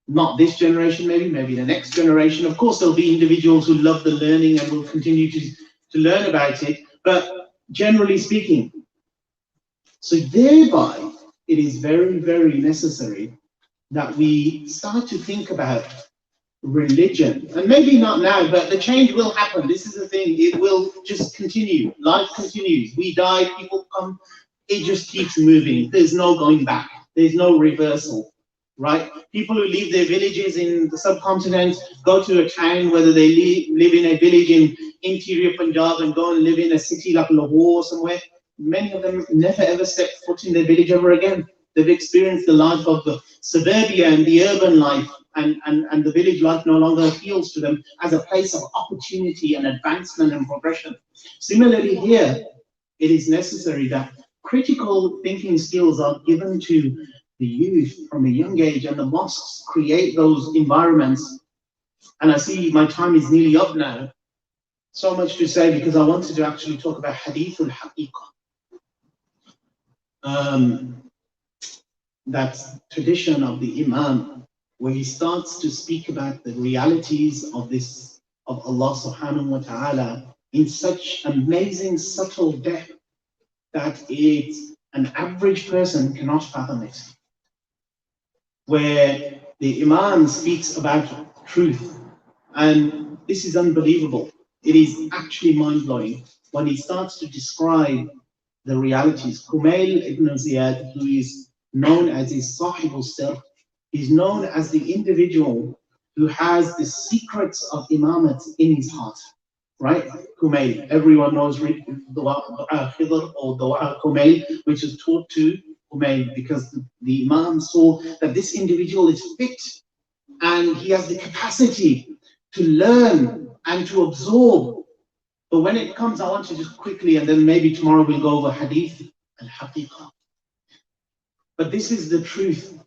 Not this generation, maybe the next generation. Of course, there'll be individuals who love the learning and will continue to learn about it, but generally speaking. So thereby, it is very, very necessary that we start to think about religion. And maybe not now, but the change will happen. This is the thing, it will just continue. Life continues. We die, people come, it just keeps moving. There's no going back. There's no reversal. Right? People who leave their villages in the subcontinent, go to a town, whether they live in a village in interior Punjab and go and live in a city like Lahore or somewhere, many of them never ever step foot in their village ever again. They've experienced the life of the suburbia and the urban life, and the village life no longer appeals to them as a place of opportunity and advancement and progression. Similarly here, it is necessary that critical thinking skills are given to the youth from a young age, and the mosques create those environments. And I see my time is nearly up now. So much to say because I wanted to actually talk about Hadith al-Haqiqah. That tradition of the Imam, where he starts to speak about the realities of Allah subhanahu wa ta'ala in such amazing, subtle depth that an average person cannot fathom it. Where the Imam speaks about truth, and this is unbelievable. It is actually mind-blowing when he starts to describe the realities. Kumail ibn Ziyad, who is known as his Sahib al-Sir, he's known as the individual who has the secrets of Imamat in his heart, right? Kumail, everyone knows Dua Khidr or Dua Kumail, which is taught to Kumail because the Imam saw that this individual is fit and he has the capacity to learn and to absorb. But when it comes, I want to just quickly, and then maybe tomorrow we'll go over hadith and haqiqah. But this is the truth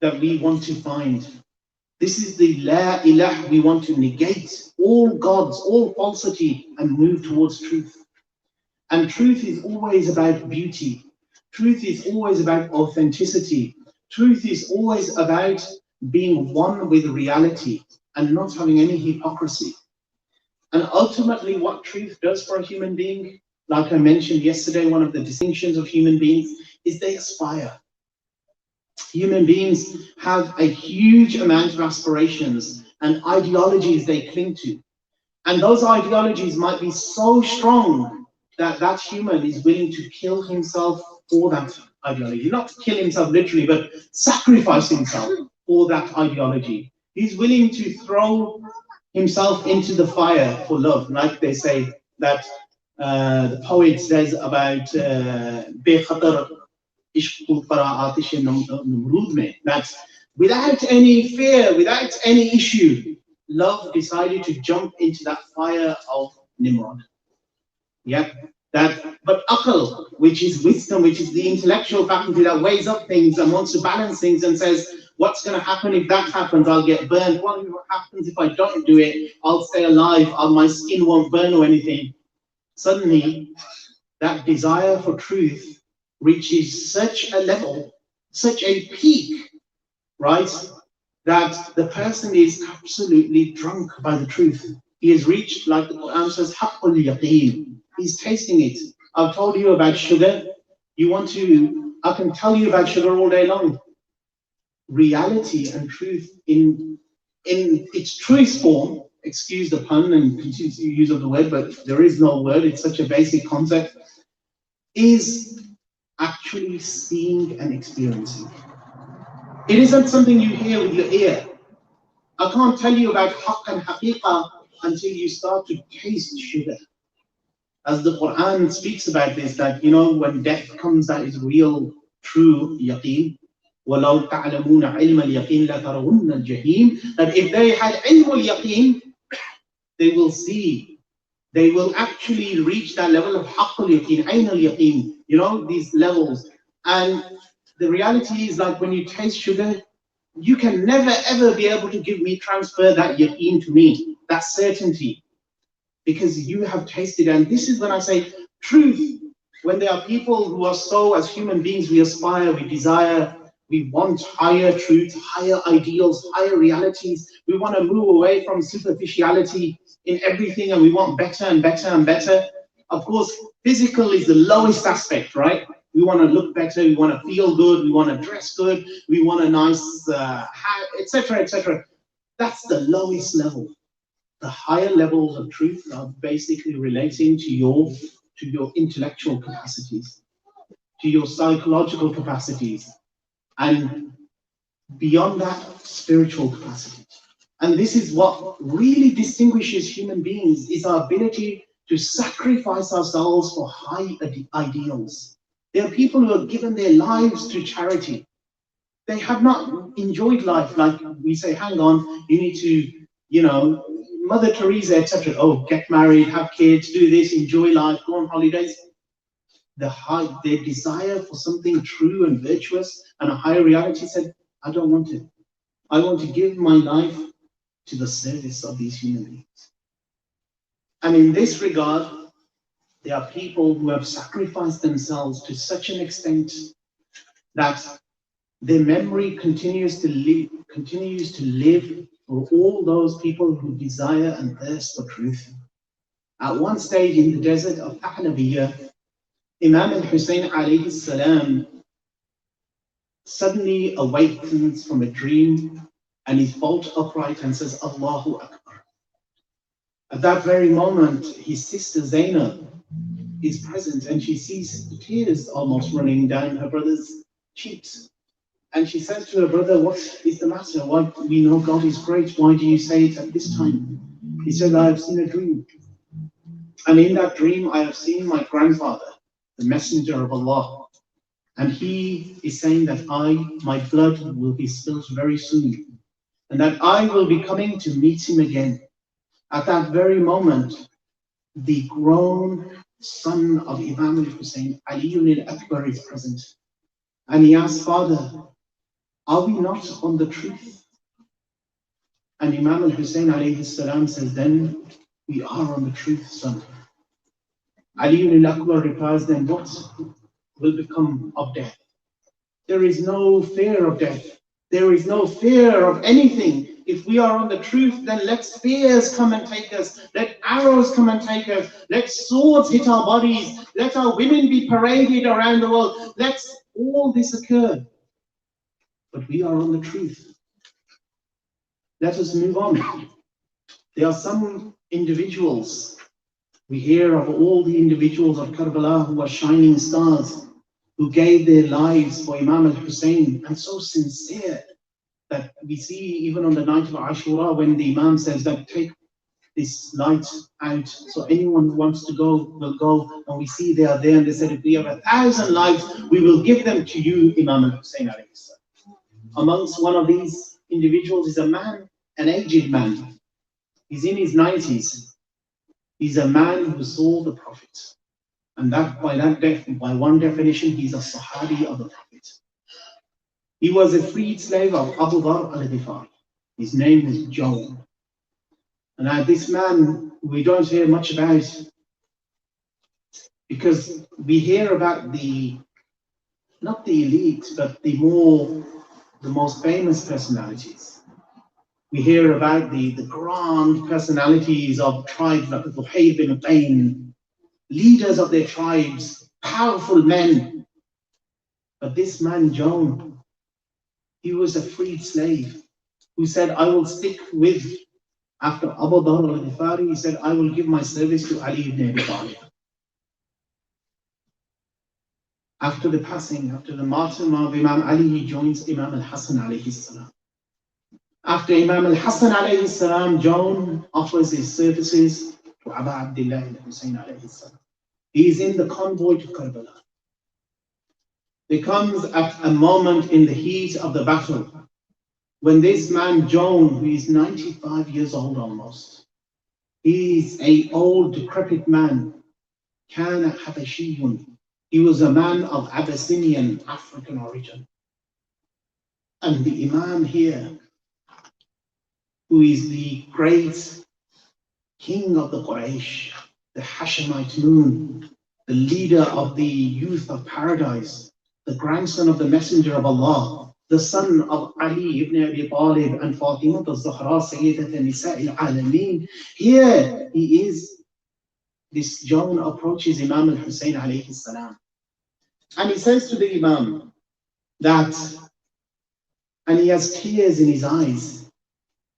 that we want to find. This is the la ilah. We want to negate all gods, all falsity, and move towards truth. And truth is always about beauty. Truth is always about authenticity. Truth is always about being one with reality and not having any hypocrisy. And ultimately, what truth does for a human being, like I mentioned yesterday, one of the distinctions of human beings is they aspire. Human beings have a huge amount of aspirations and ideologies they cling to. And those ideologies might be so strong that that human is willing to kill himself for that ideology. Not to kill himself literally, but sacrifice himself for that ideology. He's willing to throw himself into the fire for love, like they say that the poet says about that without any fear, without any issue, love decided to jump into that fire of Nimrod. Yep. But aql, which is wisdom, which is the intellectual faculty that weighs up things and wants to balance things and says, what's going to happen if that happens? I'll get burned. What happens if I don't do it? I'll stay alive. My skin won't burn or anything. Suddenly, that desire for truth reaches such a level, such a peak, right, that the person is absolutely drunk by the truth. He has reached, like the Quran says, haqqul yaqeen. He's tasting it. I've told you about sugar. I can tell you about sugar all day long. Reality and truth in its truest form, excuse the pun and continue to use of the word, but there is no word, it's such a basic concept, is actually seeing and experiencing. It isn't something you hear with your ear. I can't tell you about haqq and haqiqah until you start to taste sugar. As the Quran speaks about this, that when death comes, that is real, true yaqeen. وَلَوْ تَعْلَمُونَ عِلْمَ الْيَقِينِ لَتَرَوُنَّ الْجَحِيمِ. That if they had ilm al-yaqeen, they will see, they will actually reach that level of haqq al-yaqeen, ayn al-yaqeen, these levels. And the reality is, like when you taste sugar, you can never ever be able to transfer that yaqeen to me, that certainty, because you have tasted. And this is when I say truth, when there are people who are so, as human beings, we aspire, we desire, we want higher truth, higher ideals, higher realities. We want to move away from superficiality in everything, and we want better and better and better. Of course, physical is the lowest aspect, right? We want to look better, we want to feel good, we want to dress good, we want a nice hat, etc., etc. That's the lowest level. The higher levels of truth are basically relating to your intellectual capacities, to your psychological capacities, and beyond that, spiritual capacities. And this is what really distinguishes human beings, is our ability to sacrifice ourselves for high ideals. There are people who have given their lives to charity. They have not enjoyed life. Like we say, hang on, you need to, Mother Teresa, etc. Oh, get married, have kids, do this, enjoy life, go on holidays. Their desire for something true and virtuous and a higher reality said, I don't want it. I want to give my life to the service of these human beings. And in this regard, there are people who have sacrificed themselves to such an extent that their memory continues to live for all those people who desire and thirst for truth. At one stage in the desert of Ahlabiyya, Imam al-Hussein alayhi salam suddenly awakens from a dream and is bolt upright and says, Allahu Akbar. At that very moment, his sister Zainab is present and she sees the tears almost running down her brother's cheeks. And she says to her brother, what is the matter? Why, we know God is great. Why do you say it at this time? He said, I have seen a dream. And in that dream, I have seen my grandfather, the messenger of Allah. And he is saying that my blood will be spilled very soon. And that I will be coming to meet him again. At that very moment, the grown son of Imam al-Hussein, Ali al-Akbar, is present. And he asks, Father, are we not on the truth? And Imam al-Hussein alayhi salam says, then we are on the truth, son. Ali al-Akbar replies, then what will become of death? There is no fear of death. There is no fear of anything. If we are on the truth, then let spears come and take us. Let arrows come and take us. Let swords hit our bodies. Let our women be paraded around the world. Let all this occur. But we are on the truth. Let us move on. There are some individuals. We hear of all the individuals of Karbala who are shining stars, who gave their lives for Imam al-Hussein, and so sincere that we see even on the night of Ashura when the Imam says that take this light out, so anyone who wants to go will go, and we see they are there, and they said, if we have 1,000 lives, we will give them to you, Imam al-Hussein alayhi salam. Amongst one of these individuals is a man, an aged man. He's in his 90s. He's a man who saw the Prophet. And that by one definition, he's a Sahabi of the Prophet. He was a freed slave of Abu Dhar al-Ghifari. His name was John. And now this man, we don't hear much about, because we hear about not the elite, but the most famous personalities. We hear about the grand personalities of tribes like Zuhayr bin Qayn, leaders of their tribes, powerful men. But this man, John, he was a freed slave who said, I will stick with, after Abu Dhar al-Ghifari, he said, I will give my service to Ali ibn Abi Talib. After the passing, after the martyrdom of Imam Ali, he joins Imam al-Hasan alayhi salam. After Imam al-Hasan alayhi salam, John offers his services to Abu Abdullah al-Hussein alayhi salam. He is in the convoy to Karbala. There comes at a moment in the heat of the battle when this man, John, who is 95 years old almost, he's an old, decrepit man. Kana Habashiyun. He was a man of Abyssinian African origin. And the Imam here, who is the great king of the Quraysh, the Hashemite moon, the leader of the youth of paradise, the grandson of the Messenger of Allah, the son of Ali ibn Abi Talib and Fatima al-Zahra, Sayyidat al-Nisa al-Alameen. Here he is. This John approaches Imam al-Hussein alayhi salam. And he says to the Imam that, and he has tears in his eyes.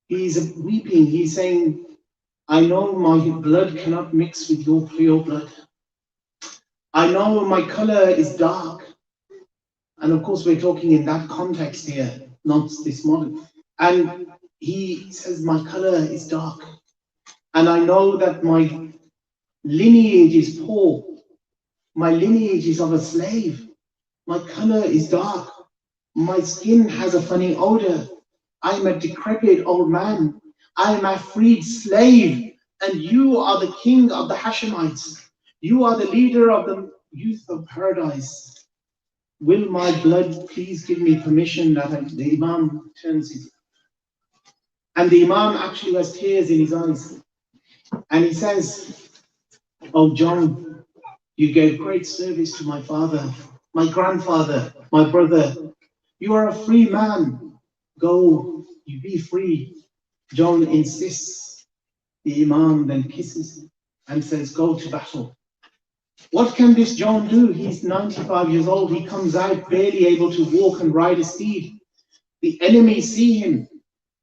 He's weeping. He's saying, I know my blood cannot mix with your pure blood. I know my color is dark. And of course, we're talking in that context here, not this model. And he says, my color is dark. And I know that my lineage is poor. My lineage is of a slave. My color is dark. My skin has a funny odor. I'm a decrepit old man. I'm a freed slave. And you are the king of the Hashemites. You are the leader of the youth of paradise. Will my blood please give me permission that the Imam turns his. And the Imam actually has tears in his eyes. And he says, oh John, you gave great service to my father, my grandfather, my brother. You are a free man. Go, you be free. John insists. The Imam then kisses him and says, go to battle. What can this John do? He's 95 years old. He comes out barely able to walk and ride a steed. The enemy see him.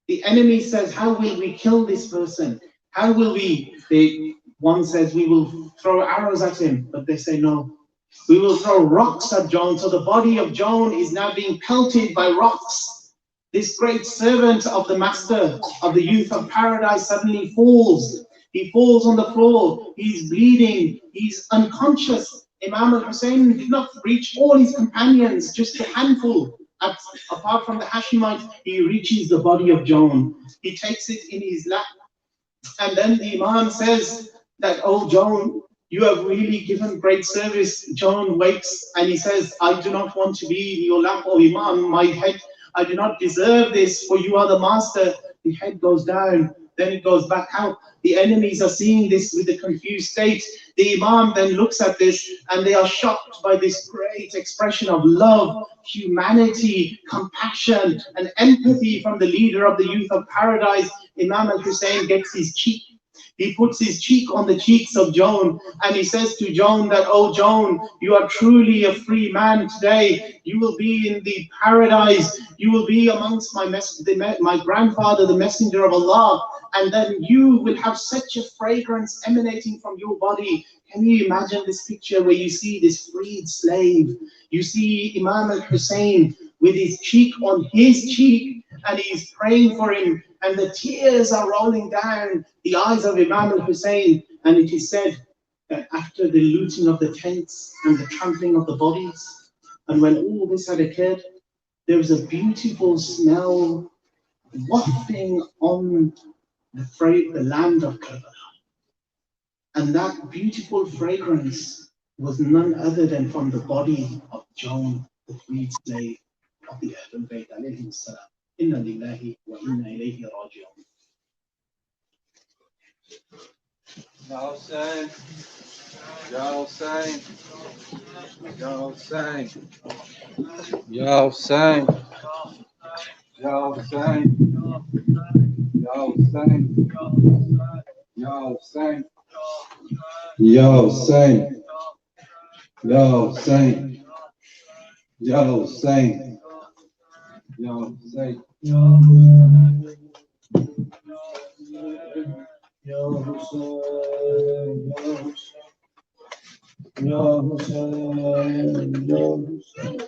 The enemy says, how will we kill this person? How will we? One says, we will throw arrows at him, but they say no. We will throw rocks at John. So the body of John is now being pelted by rocks. This great servant of the master of the youth of paradise suddenly falls. He falls on the floor. He's bleeding. He's unconscious. Imam al-Hussein did not reach all his companions, just a handful. Apart from the Hashemites, he reaches the body of John. He takes it in his lap. And then the Imam says that, oh Joan, you have really given great service. Joan wakes and he says, I do not want to be your lap, oh Imam, my head, I do not deserve this, for you are the master. The head goes down, then it goes back out. The enemies are seeing this with a confused state. The Imam then looks at this and they are shocked by this great expression of love, humanity, compassion, and empathy from the leader of the youth of paradise. Imam al-Hussein gets his cheek. He puts his cheek on the cheeks of Joan and he says to Joan that, oh Joan, you are truly a free man today. You will be in the paradise. You will be amongst my grandfather, the messenger of Allah. And then you will have such a fragrance emanating from your body. Can you imagine this picture where you see this freed slave? You see Imam al-Hussein with his cheek on his cheek and he's praying for him. And the tears are rolling down the eyes of Imam al-Hussein. And it is said that after the looting of the tents and the trampling of the bodies, and when all this had occurred, there was a beautiful smell wafting on the land of Karbala. And that beautiful fragrance was none other than from the body of Joan, the freed slave of the Ahlul Bayt alayhi salam. Inna lillahi wa inna ilayhi raji'un. Ya Hussein, Ya Hussein, Ya Hussein, Ya Hussein, Ya Hussein, Ya Hussein, Ya Hussein, Ya Hussein, Ya Hussein, Ya Hussein, Ya Hussein. Ya Hussein, Ya Hussein, Ya Hussein,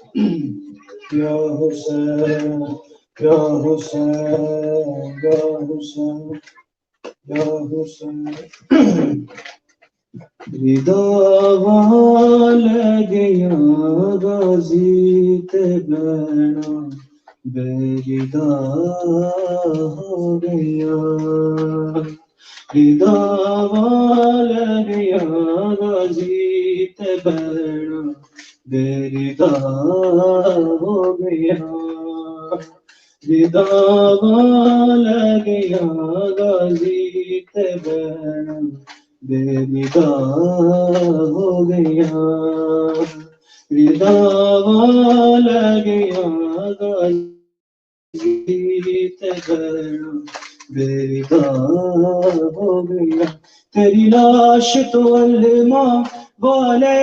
Ya Hussein, Ya Hussein, Ya Hussein, Ya Hussein. रिदा लगिया गाजी ते बैना बेरिदा हो गया रिदा लगिया गाजी ते बैना बेरिदा हो गया रिदा लगिया गाजी ते बैना बेरिदा हो गया रिदा लगिया गाजी ते बैना बेरिदा हो गया तेरी लाश तो अलमा वाले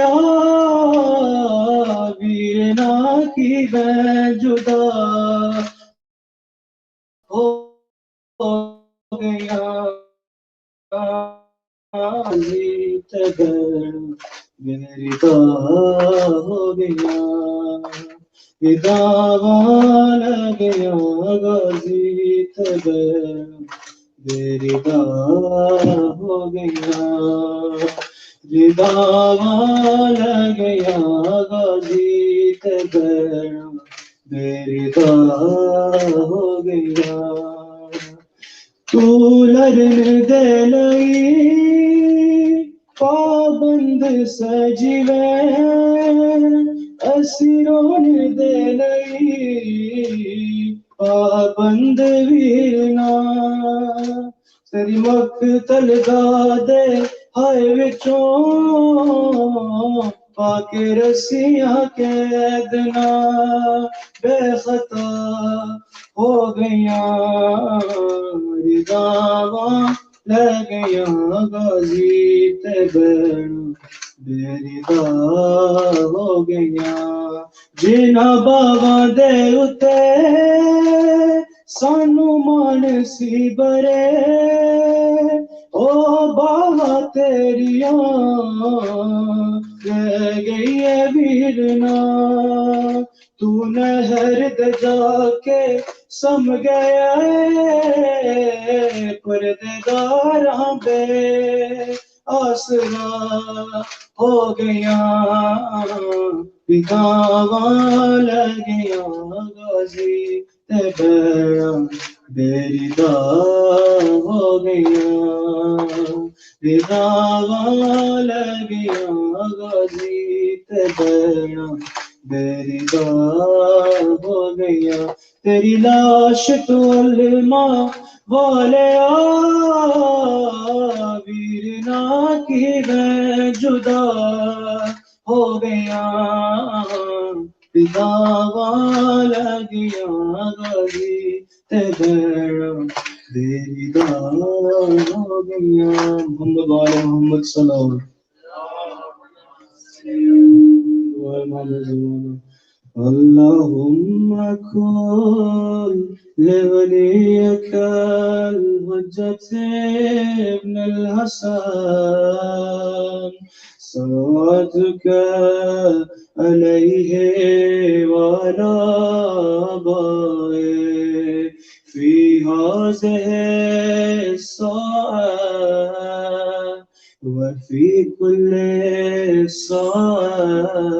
वीरना की मैं जुदा हो गया बेरिदा हो गया रिदा लगिया गाजी ते बेरिदा हो गया रिदा लगिया गाजी ते बेरिदा हो गया तू लड़ने दे लई पाबंद सजीवे असिरों दे लई पाबंद वीरना तेरी मक्तल दा दे हाय विचों पाके रस्सियां कैदना बेखता हो गया रिदा लगिया गाजी ते बैना बेरिदा हो गया जिना बाबा दे उते सानू मान सी बरे ओ बाबा तेरिया रह गई है वीरना तू नहर दे जाके सम गया पर्देदारां बे आसरा हो गया पितावा लगिया गाजी ते बैना बेरिदा हो गया रिदा वाला गया गाजी ते बैना बेरिदा हो गया तेरी लाश तो अल्मा वाले वीरना की मैं जुदा हो गया पिता वाला गया गाजी ते बैना बेरिदा हो गया मोहम्मद वाले मोहम्मद सल्लल्लाहु अलैहि वसल्लम اللهم كن لوليك الحجة ابن الحسن صلواتك عليه وعلى آبائه في هذه الساعة وفي كل ساعة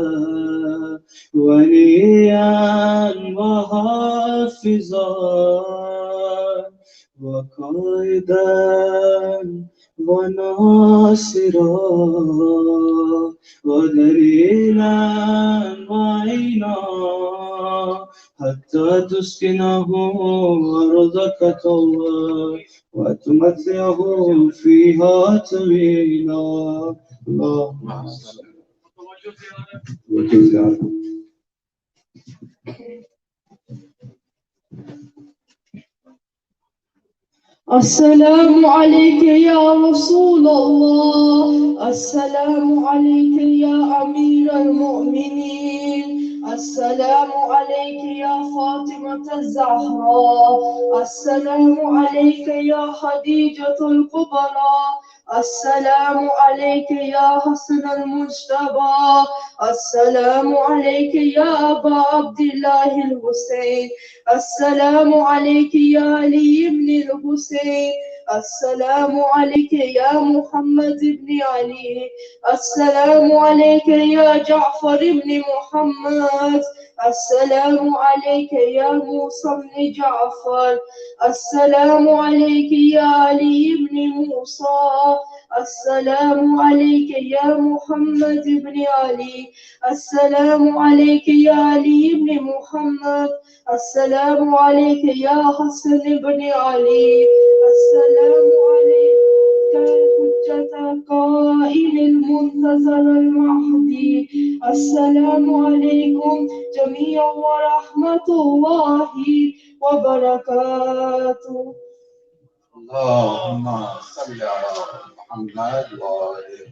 وليا وحافظا وقائدا وناصرا ودليلا معينا حتى تسكنه أرضك طوعا وتمتعه فيها طويلا اللهم صل وسلم. السلام عليك يا رسول الله السلام عليك يا أمير المؤمنين السلام عليك يا فاطمة الزهراء السلام عليك يا خديجة الكبرى السلام عليك يا حسن المجتبى السلام عليك يا أبا عبد الله الحسين السلام عليك يا علي بن الحسين السلام عليك يا محمد بن علي السلام عليك يا جعفر بن محمد السلام عليك يا موسى بن جعفر السلام عليك يا علي بن موسى السلام عليك يا محمد بن علي السلام عليك يا علي بن محمد السلام عليك يا حسن بن علي السلام عليك حجة قائل المنتظر المهدي السلام عليكم جميعا ورحمة الله وبركاته. اللهم صل على محمد وآله.